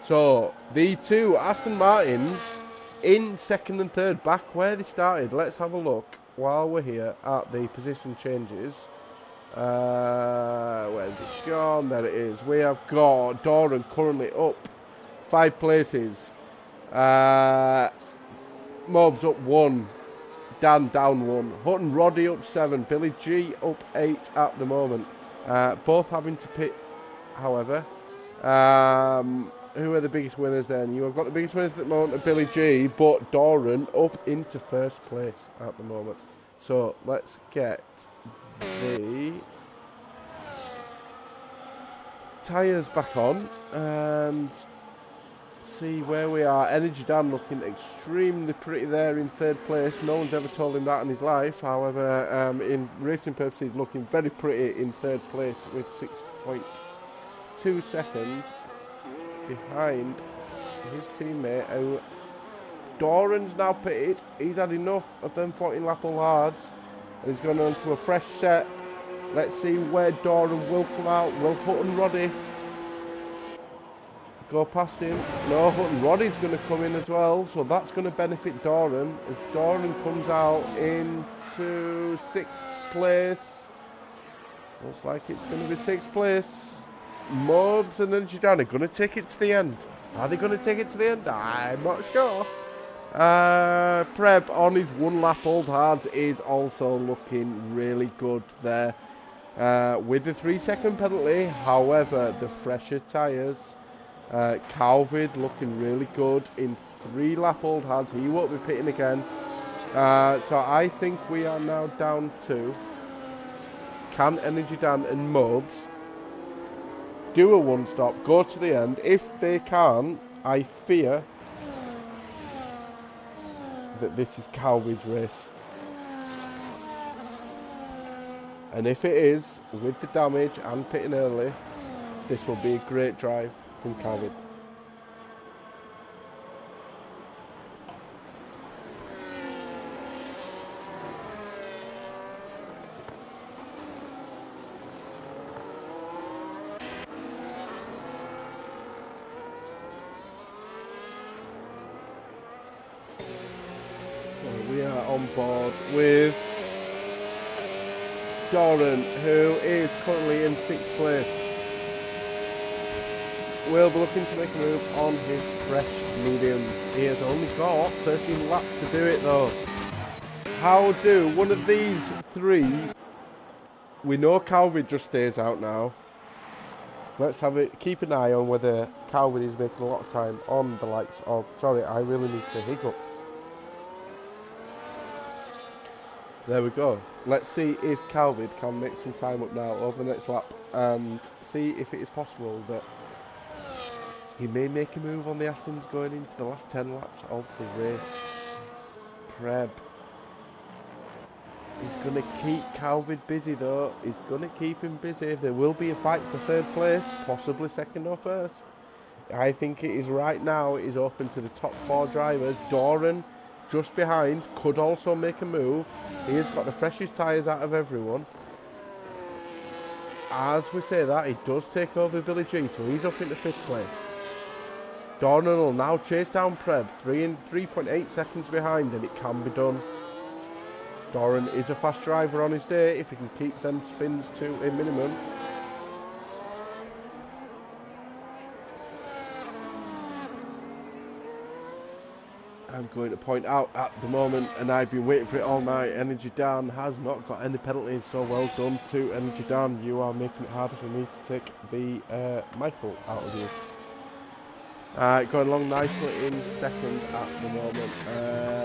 So, the two Aston Martins in second and third, back where they started. Let's have a look while we're here at the position changes. Where's it gone? There it is. We have got Doran currently up 5 places. Mobs up 1. Dan down 1. Hutton Roddy up 7. Billy G up 8 at the moment. Both having to pit, however. Who are the biggest winners then? You have got the biggest winners at the moment of Billy G, but Doran up into first place at the moment. So let's get the tyres back on and see where we are. Energy Dan looking extremely pretty there in third place. No one's ever told him that in his life. However, in racing purposes, looking very pretty in third place with 6.2 seconds behind his teammate, who Doran's now pitted. He's had enough of them 14 lap all hards and he's gone on to a fresh set. Let's see where Doran will come out. Will Hutton Roddy go past him? No, Hutton Roddy's going to come in as well, so that's going to benefit Doran as Doran comes out into 6th place. Looks like it's going to be 6th place. Mobs and Energy Dan are going to take it to the end. Are they going to take it to the end? I'm not sure. Preb on his 1 lap old hard is also looking really good there. With the 3-second penalty, however, the fresher tyres. Calvid looking really good in 3 lap old hards. He won't be pitting again. So I think we are now down to can Energy Dan and Mobs do a 1-stop, go to the end. If they can't, I fear that this is Calvid's race. And if it is, with the damage and pitting early, this will be a great drive from Calvid. We are on board with Doran, who is currently in 6th place. Will be looking to make a move on his fresh mediums. He has only got 13 laps to do it though. How do one of these 3? We know Calvid just stays out now. Let's have it. Keep an eye on whether Calvid is making a lot of time on the likes of. Sorry, I really need to hiccup. There we go. Let's see if Calvid can make some time up now over the next lap and see if it is possible that he may make a move on the Astons going into the last 10 laps of the race. Preb is going to keep Calvid busy though. He's going to keep him busy. There will be a fight for 3rd place, possibly 2nd or 1st. I think it is right now. It is open to the top 4 drivers. Doran just behind, could also make a move. He has got the freshest tyres out of everyone. As we say that, he does take over Billy G, so he's up into 5th place. Doran will now chase down Preb, 3.8 seconds behind, and it can be done. Doran is a fast driver on his day if he can keep them spins to a minimum. I'm going to point out at the moment, and I've been waiting for it all night, Energy Dan has not got any penalties, so well done to Energy Dan. You are making it harder for me to take the Michael out of you. Going along nicely in second at the moment.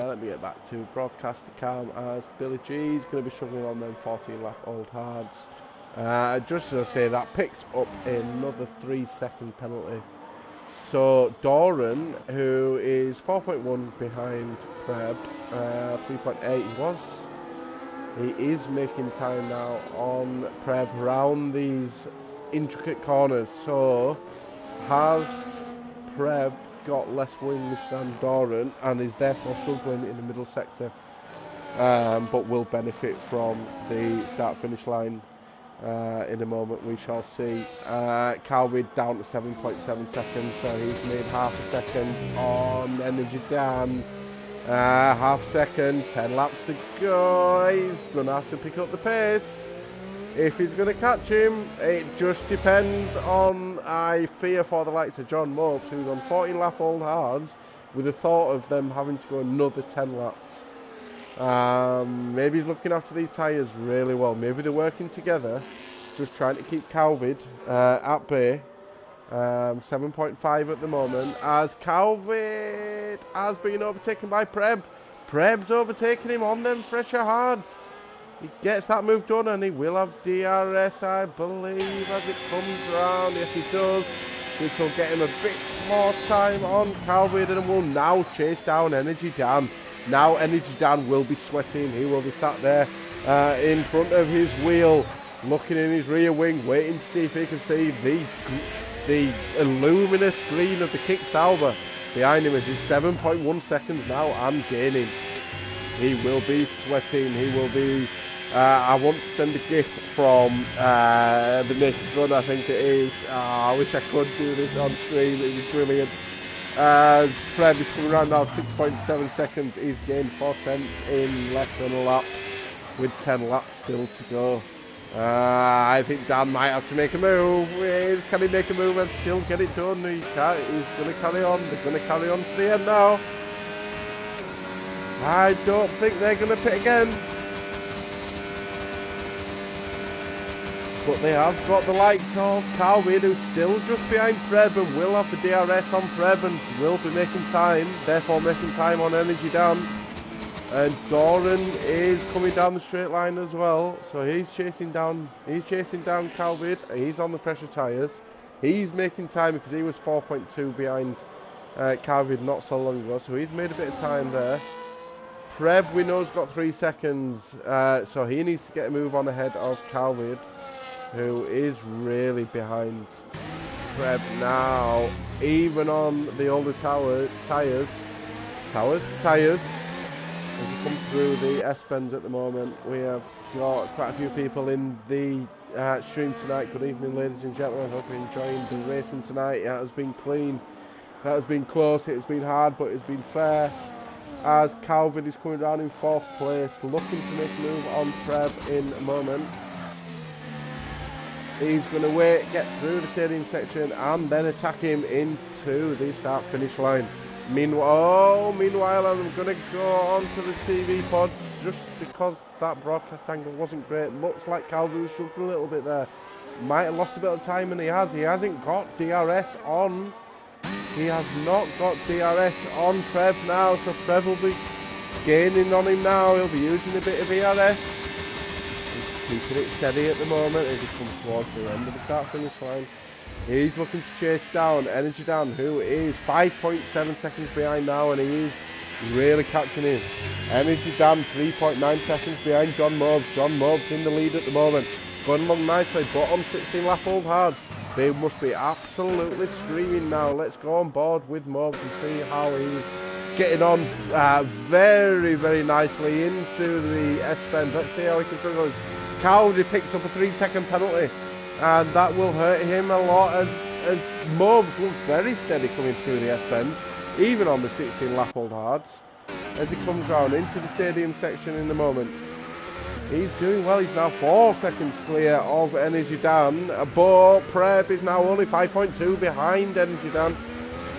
Let me get back to broadcaster cam, as Billy G is going to be struggling on them 14 lap old hards. Just as I say, that picks up another 3-second penalty. So Doran, who is 4.1 behind Preb, 3.8 he is making time now on Preb around these intricate corners. So has Preb got less wings than Doran and is therefore struggling in the middle sector, but will benefit from the start-finish line. In a moment we shall see. Calvin down to 7.7 seconds, so he's made half a second on Energy Dan. Half second, 10 laps to go. He's going to have to pick up the pace if he's going to catch him. It just depends on, I fear for the likes of John Mopes, who's on 14 lap old hards, with the thought of them having to go another 10 laps. Maybe he's looking after these tyres really well. Maybe they're working together, just trying to keep Calvid at bay. 7.5 at the moment, as Calvid has been overtaken by Preb. Preb's overtaking him on them fresher hards. He gets that move done and he will have DRS, I believe, as it comes round. Yes, he does, which will get him a bit more time on Calvid, and will now chase down Energy Dan. Now Energy Dan will be sweating. He will be sat there in front of his wheel, looking in his rear wing, waiting to see if he can see the luminous green of the Kick Sauber behind him, as he's 7.1 seconds now and gaining. He will be sweating. He will be... I want to send a GIF from the Naked Run, I think it is. I wish I could do this on screen. It was brilliant. As Fred is coming around now, 6.7 seconds. He's gained 4/10 in less than a lap, with 10 laps still to go. I think Dan might have to make a move. Can he make a move and still get it done? He can't. He's going to carry on. They're going to carry on to the end now. I don't think they're going to pit again. But they have got the likes of Calvin, who's still just behind Preb and will have the DRS on Preb and will be making time, therefore making time on Energy Dan. And Doran is coming down the straight line as well, so he's chasing down Calvin. He's on the pressure tyres. He's making time because he was 4.2 behind Calvin not so long ago, so he's made a bit of time there. Preb, we know, has got 3 seconds, so he needs to get a move on ahead of Calvin, who is really behind Preb now, even on the older tyres, as you come through the S-bends at the moment. We have got quite a few people in the stream tonight. Good evening, ladies and gentlemen. I hope you're enjoying the racing tonight. It has been clean, it has been close, it has been hard, but it's been fair. As Calvin is coming around in 4th place, looking to make a move on Preb in a moment. He's going to wait, get through the stadium section, and then attack him into the start-finish line. Meanwhile, I'm going to go on to the TV pod, just because that broadcast angle wasn't great. Looks like Calvin was struggling a little bit there. Might have lost a bit of time, and he hasn't got DRS on. He has not got DRS on Preb now, so Preb will be gaining on him now. He'll be using a bit of DRS. Keeping it steady at the moment as he comes towards the end of the start-finish line. He's looking to chase down Energy Dan, who is 5.7 seconds behind now, and he is really catching him. Energy Dan 3.9 seconds behind John Mobes. John Mobes in the lead at the moment, going along nicely, but on 16 lap old hards. They must be absolutely screaming now. Let's go on board with Mobes and see how he's getting on very, very nicely into the S-bend. Let's see how he can struggle. Calvert picks up a 3-second penalty, and that will hurt him a lot as Mobes look very steady coming through the S-bends, even on the 16 lap old hards, as he comes round into the stadium section in the moment. He's doing well. He's now 4 seconds clear of Energy Dan, but Preb is now only 5.2 behind Energy Dan,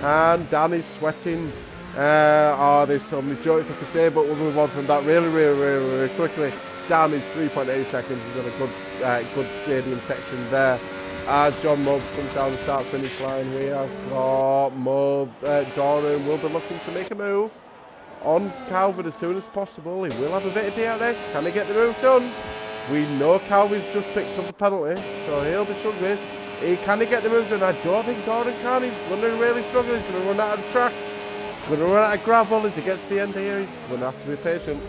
and Dan is sweating. There's so many jokes I could say, but we'll move on from that really quickly. Dan is 3.8 seconds. He's on a good stadium section there. As John Mobes comes down the start-finish line, we have got Doran will be looking to make a move on Calvert as soon as possible. He will have a bit of DRS. Can he get the move done? We know Calvert's just picked up a penalty, so he'll be struggling. Can he get the move done? I don't think Doran can. He's going to really struggle. He's going to run out of track. He's going to run out of gravel as he gets to the end here. He's going to have to be patient.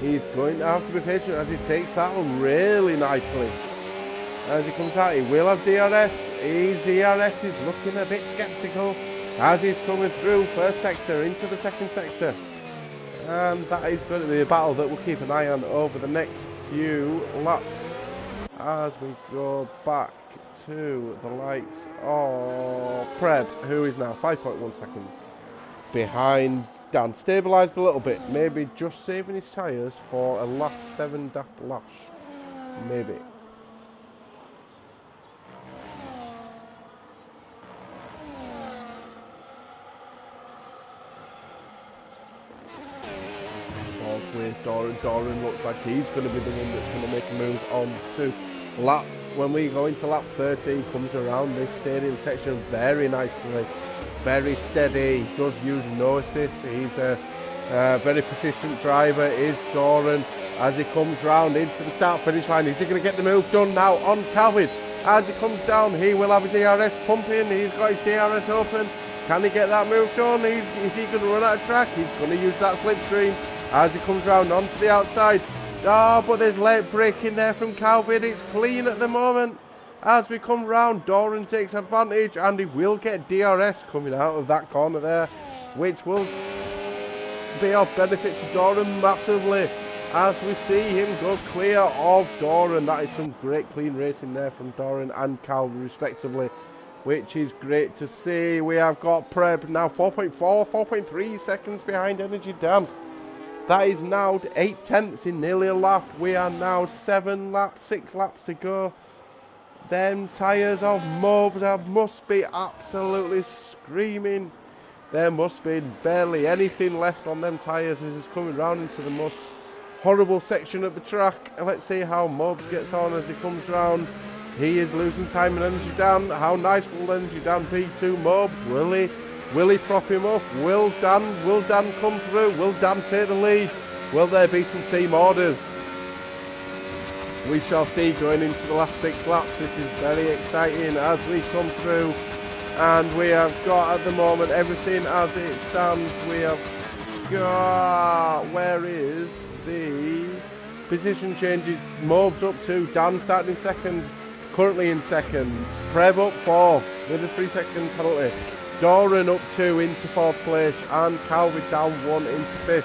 He's going to have to be patient as he takes that one really nicely. As he comes out, he will have DRS. His DRS is looking a bit sceptical as he's coming through first sector into the second sector. And that is going to be a battle that we'll keep an eye on over the next few laps as we go back to the likes of Preb, who is now 5.1 seconds behind Dan. Stabilised a little bit, maybe just saving his tyres for a last 7 lap lash, maybe. With Doran looks like he's going to be the one that's going to make a move on to lap. When we go into lap 30, he comes around this stadium section very nicely, very steady. He does use no assist. He's a very persistent driver, is Doran, as he comes round into the start finish line. Is he going to get the move done now on Calvin? As he comes down, he will have his DRS pumping. He's got his DRS open. Can he get that move done? Is he going to run out of track? He's going to use that slipstream as he comes round onto the outside. But there's late braking there from Calvin. It's clean at the moment. As we come round, Doran takes advantage, and he will get DRS coming out of that corner there, which will be of benefit to Doran massively as we see him go clear of Doran. That is some great clean racing there from Doran and Calvin respectively, which is great to see. We have got Preb now 4.3 seconds behind Energy Dan. That is now 8/10 in nearly a lap. We are now 6 laps to go. Them tyres of Mobes must be absolutely screaming. There must be barely anything left on them tyres as he's coming round into the most horrible section of the track. And let's see how Mobes gets on as he comes round. He is losing time in Energy Dan. How nice will Energy Dan be to Mobes? Will he prop him up? Will Dan come through? Will Dan take the lead? Will there be some team orders? We shall see going into the last 6 laps. This is very exciting as we come through. And we have got at the moment everything as it stands. We have got, where is the position changes? Mobes up 2, Dan starting in second, currently in second. Preb up 4 with a 3-second penalty. Doran up 2 into 4th place, and Calvin down 1 into 5th.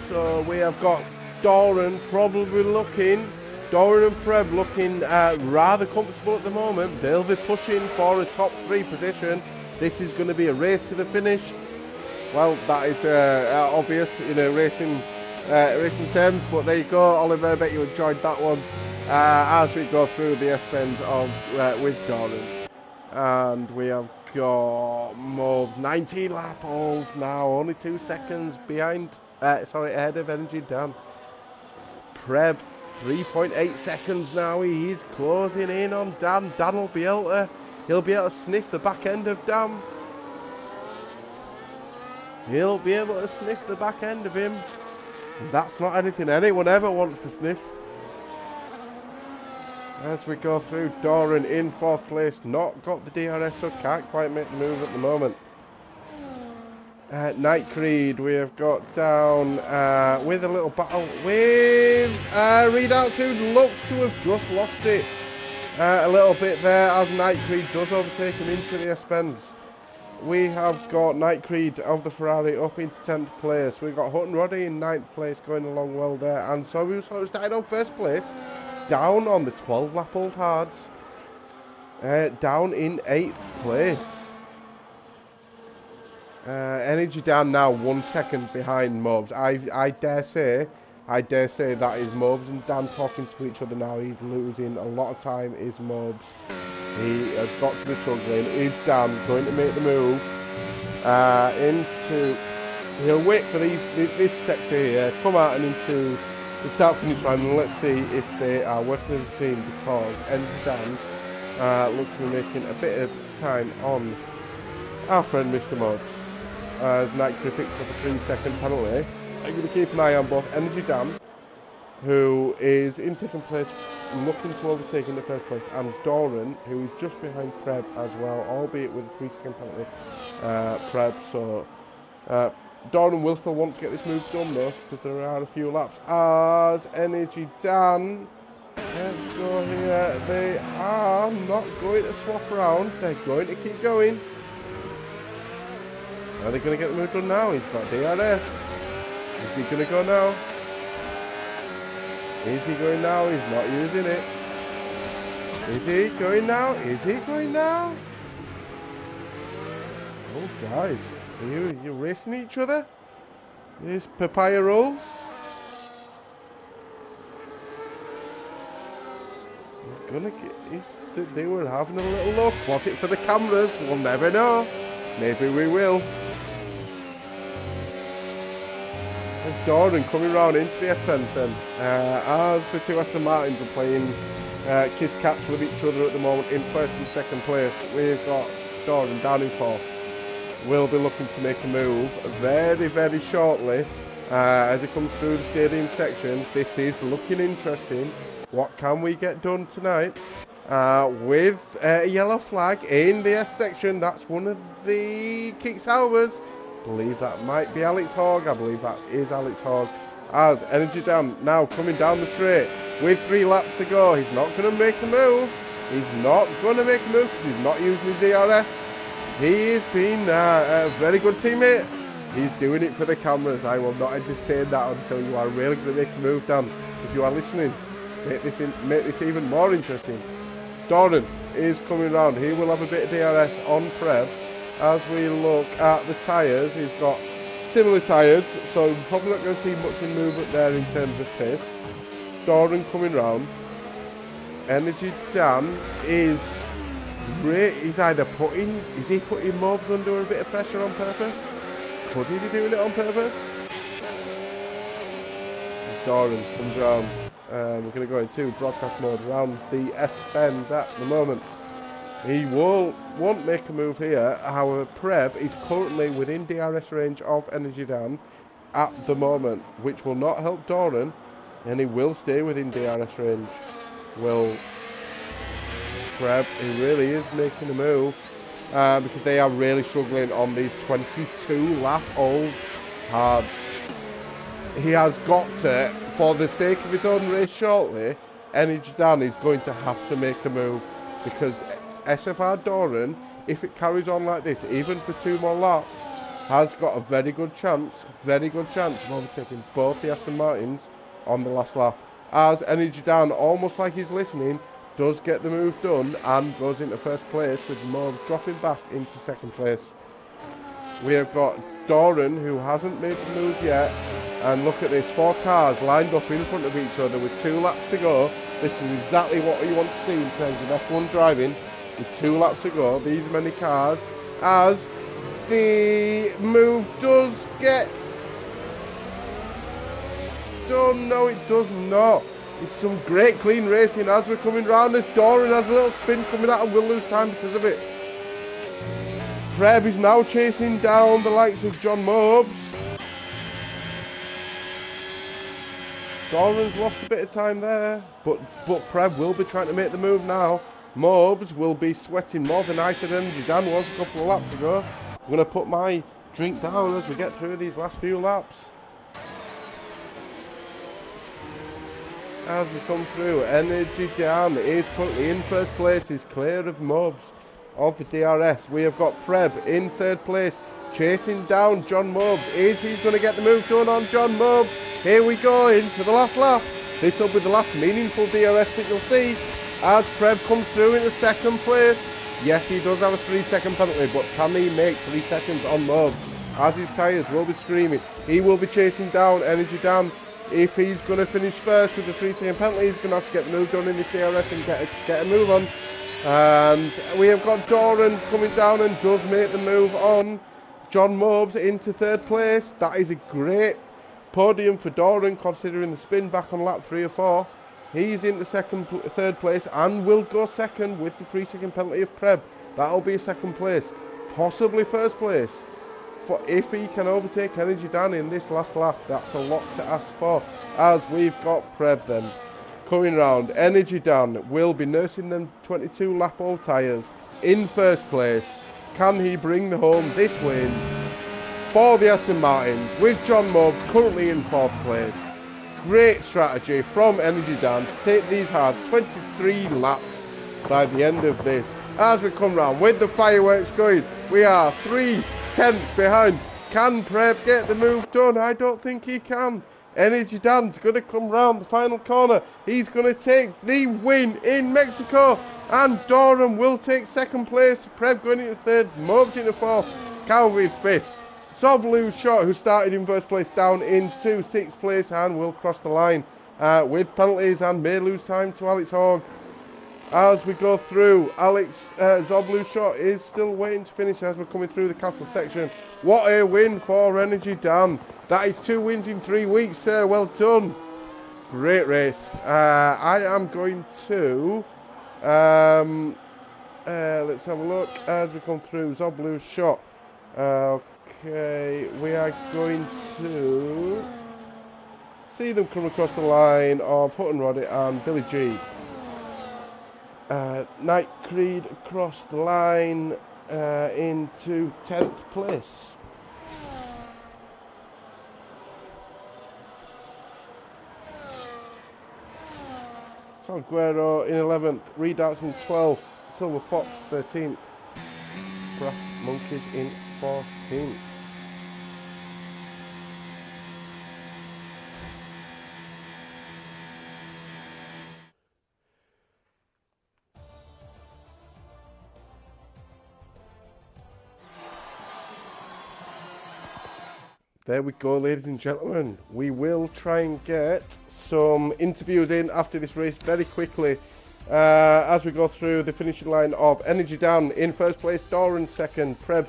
So we have got Doran and Preb looking rather comfortable at the moment. They'll be pushing for a top 3 position. This is going to be a race to the finish. Well, that is obvious in a racing terms, but there you go. Oliver, I bet you enjoyed that one as we go through the S-bend with Doran. And we have got more 19 lap holes now, only 2 seconds behind, ahead of Energy Dan. Preb 3.8 seconds now. He's closing in on Dan. Dan will be able to sniff the back end of Dan. He'll be able to sniff the back end of him. That's not anything anyone ever wants to sniff. As we go through, Doran in 4th place, not got the DRS, so can't quite make the move at the moment. Night Creed, we have got down with a little battle with Readouts, who looks to have just lost it a little bit there as Night Creed does overtake him into the S-Bends. We have got Night Creed of the Ferrari up into 10th place. We've got Hutton Roddy in 9th place, going along well there. And so we started on 1st place, down on the 12 lap old hards, down in 8th place. Energy Dan now 1 second behind Mobs. I dare say that is Mobs and Dan talking to each other now. He's losing a lot of time, is Mobs. He has got to be struggling. Is Dan going to make the move into... He'll wait for this sector here, come out and into the start-finish line, and let's see if they are working as a team, because Energy Dan looks to be making a bit of time on our friend Mr. Mobs. As Night Crew picks up a 3-second penalty. I'm going to keep an eye on both Energy Dan, who is in 2nd place, looking to overtake in the 1st place, and Doran, who is just behind Preb as well, albeit with a 3-second penalty. Preb, so Doran will still want to get this move done though, because there are a few laps. As Energy Dan, let's go here. They are not going to swap around. They're going to keep going. Are they going to get the move done now? He's got DRS. Is he going to go now? Is he going now? He's not using it. Is he going now? Is he going now? Oh, guys. Are you racing each other? These papaya rolls? He's going to get... They were having a little look. Was it for the cameras? We'll never know. Maybe we will. There's Doran coming round into the S-Bends then. As the two Aston Martins are playing kiss-catch with each other at the moment in 1st and 2nd place. We've got Doran down in 4th. Will be looking to make a move very, very shortly as it comes through the stadium section. This is looking interesting. What can we get done tonight? With a yellow flag in the S section. That's one of the kick salvers. I believe that might be Alex Hogg. I believe that is Alex Hogg. As Energy Dan now coming down the straight with 3 laps to go. He's not going to make a move. He's not going to make a move because he's not using his DRS. He has been a very good teammate. He's doing it for the cameras. I will not entertain that until you are really going to make a move, Dan. If you are listening, make this even more interesting. Doran is coming round. He will have a bit of DRS on Preb. As we look at the tyres, he's got similar tyres, so we're probably not going to see much in movement there in terms of pace. Doran coming round. Energy Dan is he's either putting Mobs under a bit of pressure on purpose? Could he be doing it on purpose? Doran comes round. We're going to go into broadcast mode around the S-Bends at the moment. He won't make a move here. However, Preb is currently within DRS range of Energy Dan at the moment, which will not help Doran, and he will stay within DRS range. Will Preb, he really is making a move because they are really struggling on these 22 lap old hards. He has got to, for the sake of his own race shortly, Energy Dan is going to have to make a move, because SFR Doran, if it carries on like this, even for 2 more laps, has got a very good chance of overtaking both the Aston Martins on the last lap. As Energy Dan, almost like he's listening, does get the move done and goes into 1st place, with Mo dropping back into 2nd place. We have got Doran, who hasn't made the move yet, and look at this, 4 cars lined up in front of each other with 2 laps to go. This is exactly what you want to see in terms of F1 driving. With 2 laps to go, these many cars, as the move does get done. No, it does not. It's some great clean racing as we're coming round. This Doran has a little spin coming out and will lose time because of it. Preb is now chasing down the likes of John Mobs. Doran's lost a bit of time there, but Preb will be trying to make the move now. Mobs will be sweating more than I said Energy Dan was a couple of laps ago. I'm going to put my drink down as we get through these last few laps. As we come through, Energy Dan is currently in first place. He's clear of Mobs of the DRS. We have got Preb in third place, chasing down John Mobs. Is he going to get the move done on John Mobs? Here we go into the last lap. This will be the last meaningful DRS that you'll see as Preb comes through into second place. Yes, he does have a 3-second penalty, but can he make 3 seconds on Mobs? As his tyres will be screaming, he will be chasing down Energy Dan. If he's going to finish first with the 3-second penalty, he's going to have to get the move done in this DRS and get a move on. And we have got Doran coming down and does make the move on John Mobs into third place. That is a great podium for Doran, considering the spin back on lap 3 or 4. He's into third place and will go second with the 3-second penalty of Preb. That'll be a second place, possibly first place. If he can overtake Energy Dan in this last lap, that's a lot to ask for. As we've got Preb then coming round, Energy Dan will be nursing them 22 lap old tyres in first place. Can he bring home this win for the Aston Martins with John Mobs currently in fourth place? Great strategy from Energy Dan to take these hard 23 laps by the end of this. As we come round with the fireworks going, we are 3/10 behind. Can Preb get the move done? I don't think he can. Energy Dan's going to come round the final corner. He's going to take the win in Mexico. And Doran will take second place. Preb going into third. Mobs into fourth. Calvi fifth. Soblu Shot, who started in first place, down into sixth place and will cross the line with penalties and may lose time to Alex Hogg. As we go through, Zoblu Shot is still waiting to finish as we're coming through the castle section. What a win for Energy Dan. That is 2 wins in 3 weeks, sir. Well done. Great race. I am going to... let's have a look as we come through. Zoblu Shot. Okay, we are going to see them come across the line of Hutton Roddy and Billy G. Night Creed across the line into 10th place. Salguero in 11th, Redoubts in 12th, Silver Fox 13th, Brass Monkeys in 14th. There we go, ladies and gentlemen. We will try and get some interviews in after this race very quickly as we go through the finishing line of Energy Dan in first place, Doran second, Preb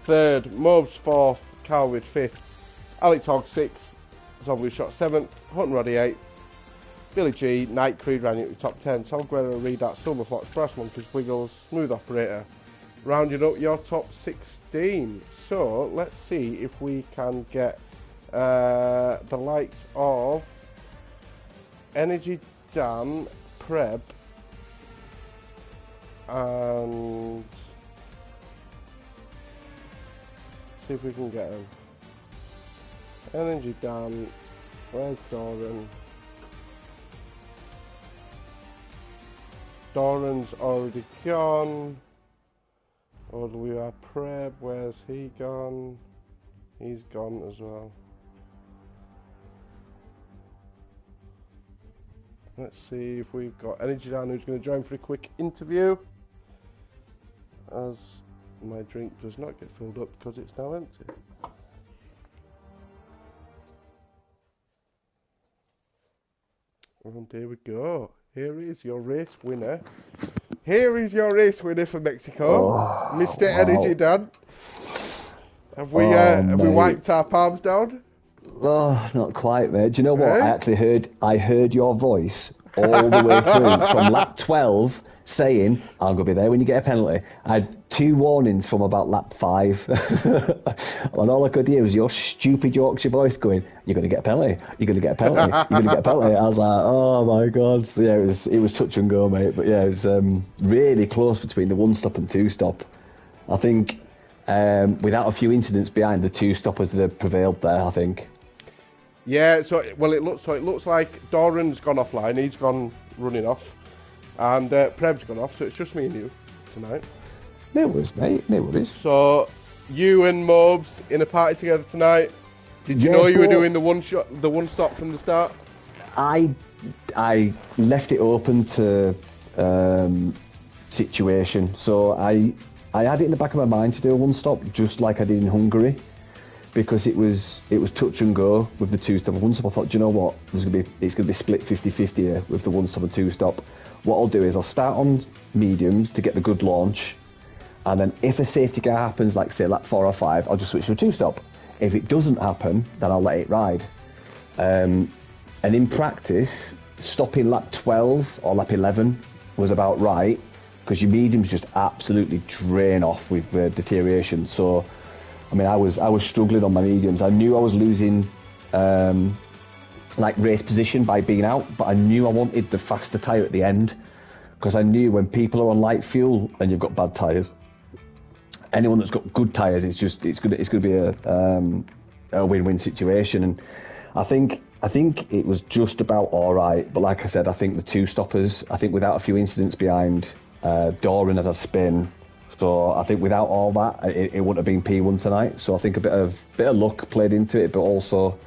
third, Mobs fourth, Calwood fifth, Alex Hogg sixth, Zoblu Shot seventh, Hutton Roddy eighth, Billy G, Night Creed ran into the top 10, Salguero, Redat, Silver Fox, Brass Monkeys, Wiggles, Smooth Operator, rounding up your top 16. So let's see if we can get the likes of Energy Dan, Preb, and see if we can get them. Energy Dan, where's Doran? Doran's already gone. Or do we have Preb? Where's he gone? He's gone as well. Let's see if we've got Energy Dan who's going to join for a quick interview. As my drink does not get filled up because it's now empty. And here we go. Here is your race winner. Here is your race winner for Mexico, Mr. Wow. Energy Dan. Have we wiped our palms down? Oh, not quite, mate. Do you know what? I heard your voice all the way through from lap 12 saying, I'm going to be there when you get a penalty. I had 2 warnings from about lap 5. And all I could hear was your stupid Yorkshire voice going, you're going to get a penalty. You're going to get a penalty. You're going to get a penalty. I was like, oh my God. So yeah, it was touch and go, mate. But yeah, it was really close between the 1 stop and 2 stop. I think without a few incidents behind, the two stoppers that have prevailed there, I think. Yeah, it looks like Doran's gone offline. He's gone running off, and Preb's gone off. So it's just me and you tonight. No worries, mate. No worries. So you and Mobes in a party together tonight. Did you know you were doing the one stop from the start? I left it open to situation. So I had it in the back of my mind to do a one stop, just like I did in Hungary, because it was touch and go with the two stop and one stop. I thought, do you know what? It's gonna be split 50-50 here with the one stop and two stop. What I'll do is I'll start on mediums to get the good launch, and then if a safety car happens, like say lap 4 or 5, I'll just switch to a two stop. If it doesn't happen, then I'll let it ride. And in practice, stopping lap 12 or lap 11 was about right, because your mediums just absolutely drain off with deterioration. So, I mean, I was struggling on my mediums. I knew I was losing like race position by being out, but I knew I wanted the faster tyre at the end, because I knew when people are on light fuel and you've got bad tyres, anyone that's got good tyres, it's gonna be a win-win situation. And I think it was just about all right. But like I said, I think the two stoppers, I think without a few incidents behind, Doran had a spin. So I think without all that, it wouldn't have been P1 tonight. So I think a bit of luck played into it, but also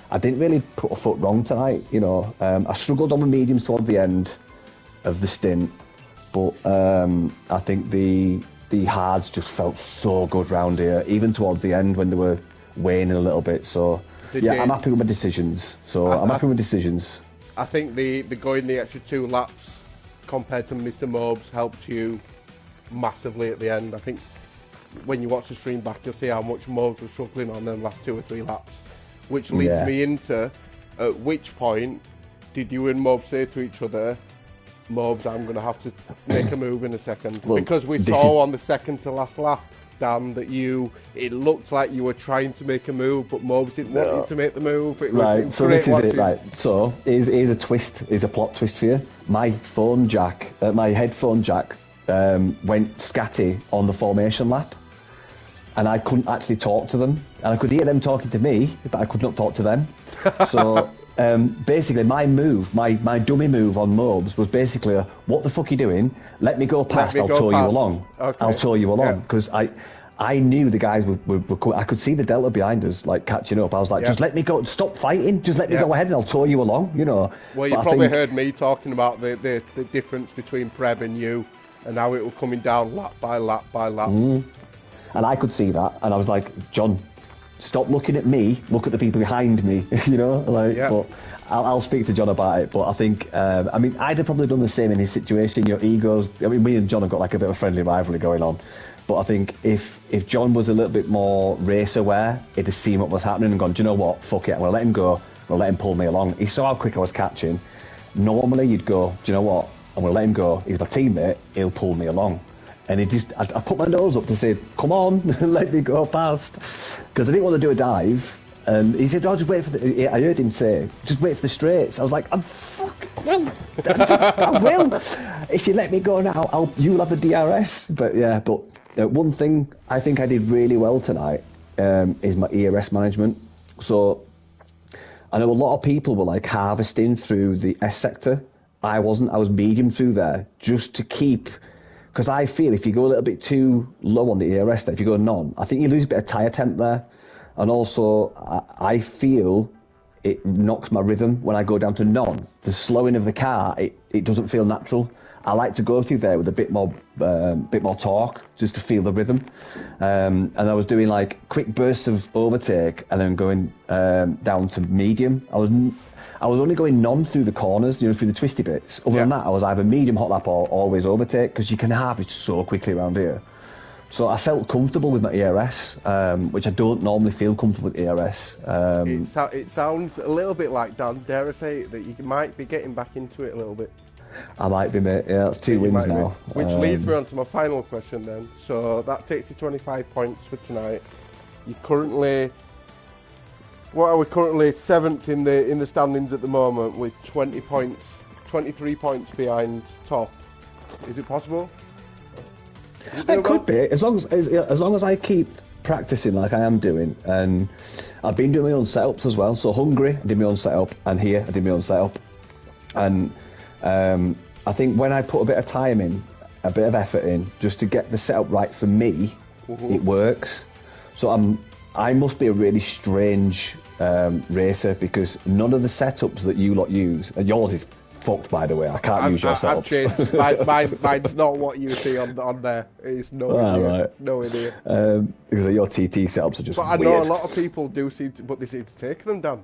I didn't really put a foot wrong tonight. You know, I struggled on the mediums towards the end of the stint, but I think the hards just felt so good round here, even towards the end when they were waning a little bit. So I'm happy with my decisions. I think the going the extra 2 laps compared to Mr. Mobes helped you massively at the end. I think when you watch the stream back, you'll see how much Mobes was struggling on them last 2 or 3 laps, which leads me into at which point did you and Mobes say to each other, Mobes, I'm going to have to make a move in a second? Well, because we saw on the second to last lap, Dan, that it looked like you were trying to make a move, but Mobes didn't want you to make the move. So this is it, right? So here's a plot twist for you. My phone jack, my headphone jack, went scatty on the formation lap, and I couldn't actually talk to them, and I could hear them talking to me, but I could not talk to them. So basically my move, my dummy move on Mobes was basically what the fuck are you doing? Let me go past, I'll tow you along. Okay. I'll tow you along, because I knew the guys were coming. I could see the Delta behind us, like, catching up. I was like, just let me go, stop fighting, just let me go ahead and I'll tow you along, you know. Well, you probably heard me talking about the difference between Preb and you, and how it was coming down lap by lap by lap. And I could see that, and I was like, John, stop looking at me, look at the people behind me, you know, like, but I'll speak to John about it. But I think, I mean, I'd have probably done the same in his situation. Your egos, I mean, me and John have got like a bit of a friendly rivalry going on. But I think if John was a little bit more race aware, he'd have seen what was happening and gone, do you know what, fuck it, I'm going to let him go, I'm going to let him pull me along. He saw how quick I was catching. Normally you'd go, do you know what, I'm going to let him go, he's my teammate, he'll pull me along. And I put my nose up to say, come on, let me go past. Because I didn't want to do a dive. And he said, just wait for I heard him say, just wait for the straights. I was like, I will. If you let me go now, you'll have the DRS. But one thing I think I did really well tonight is my ERS management. So I know a lot of people were like harvesting through the S sector. I wasn't. I was medium through there just to keep... Because I feel if you go a little bit too low on the ERS, if you go non, I think you lose a bit of tyre temp there. And also, I feel it knocks my rhythm when I go down to non. The slowing of the car, it doesn't feel natural. I like to go through there with a bit more torque, just to feel the rhythm. And I was doing like quick bursts of overtake and then going down to medium. I was only going non through the corners, through the twisty bits. Other than that, I was either medium hot lap or always overtake, because you can harvest so quickly around here. So I felt comfortable with my ERS, which I don't normally feel comfortable with ERS. It sounds a little bit like, Dan, dare I say, that you might be getting back into it a little bit. I might be, mate. Yeah, that's 2 wins now. Which leads me on to my final question then. So that takes you 25 points for tonight. You're currently... What are we currently 7th in the standings at the moment with 20 points, 23 points behind top. Is it possible? It could be, as long as I keep practicing like I am doing, and I've been doing my own setups as well. So Hungary, I did my own setup, and here I did my own setup, and I think when I put a bit of time in, a bit of effort in, just to get the setup right for me, it works. So I must be a really strange racer, because none of the setups that you lot use, and yours is fucked, by the way. I can't use your setups. I've changed. Mine's not what you see on there. It's no idea. Because your TT setups are just But I weird. know a lot of people do seem to, but they seem to take them, Dan.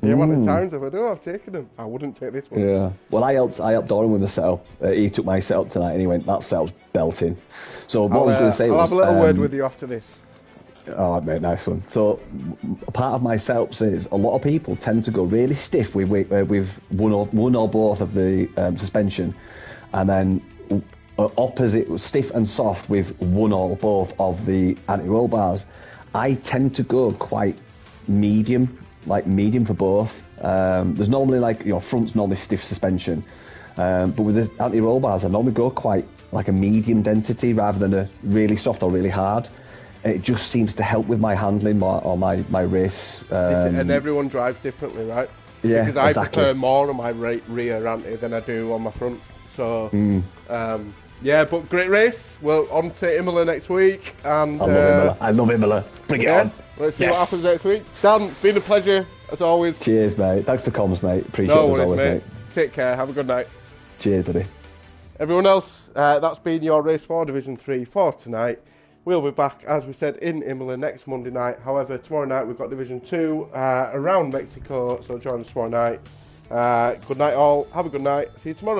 The amount of times I've taken them, I wouldn't take this one. Yeah. Well, I helped Oren with the setup. He took my setup tonight, and he went, "That setup's belting." So what I was going to say I'll was, have a little word with you after this. All right, mate, nice one. So, part of my setups is a lot of people tend to go really stiff with one or both of the suspension, and then opposite, stiff and soft with one or both of the anti-roll bars. I tend to go quite medium for both. There's normally front's normally stiff suspension, but with the anti-roll bars, I normally go quite like a medium density rather than a really soft or really hard. It just seems to help with my handling or my race. And everyone drives differently, right? Yeah, because I exactly. prefer more on my rear anti than I do on my front. So, yeah, but great race. Well, on to Imola next week. And I love Imola. Bring it on. Let's see what happens next week. Dan, it's been a pleasure, as always. Cheers, mate. Thanks for comms, mate. Appreciate it, as always, mate. Take care. Have a good night. Cheers, buddy. Everyone else, that's been your Race 4 Division 3 for tonight. We'll be back, as we said, in Imola next Monday night. However, tomorrow night we've got Division 2 around Mexico, so join us tomorrow night. Good night all. Have a good night. See you tomorrow.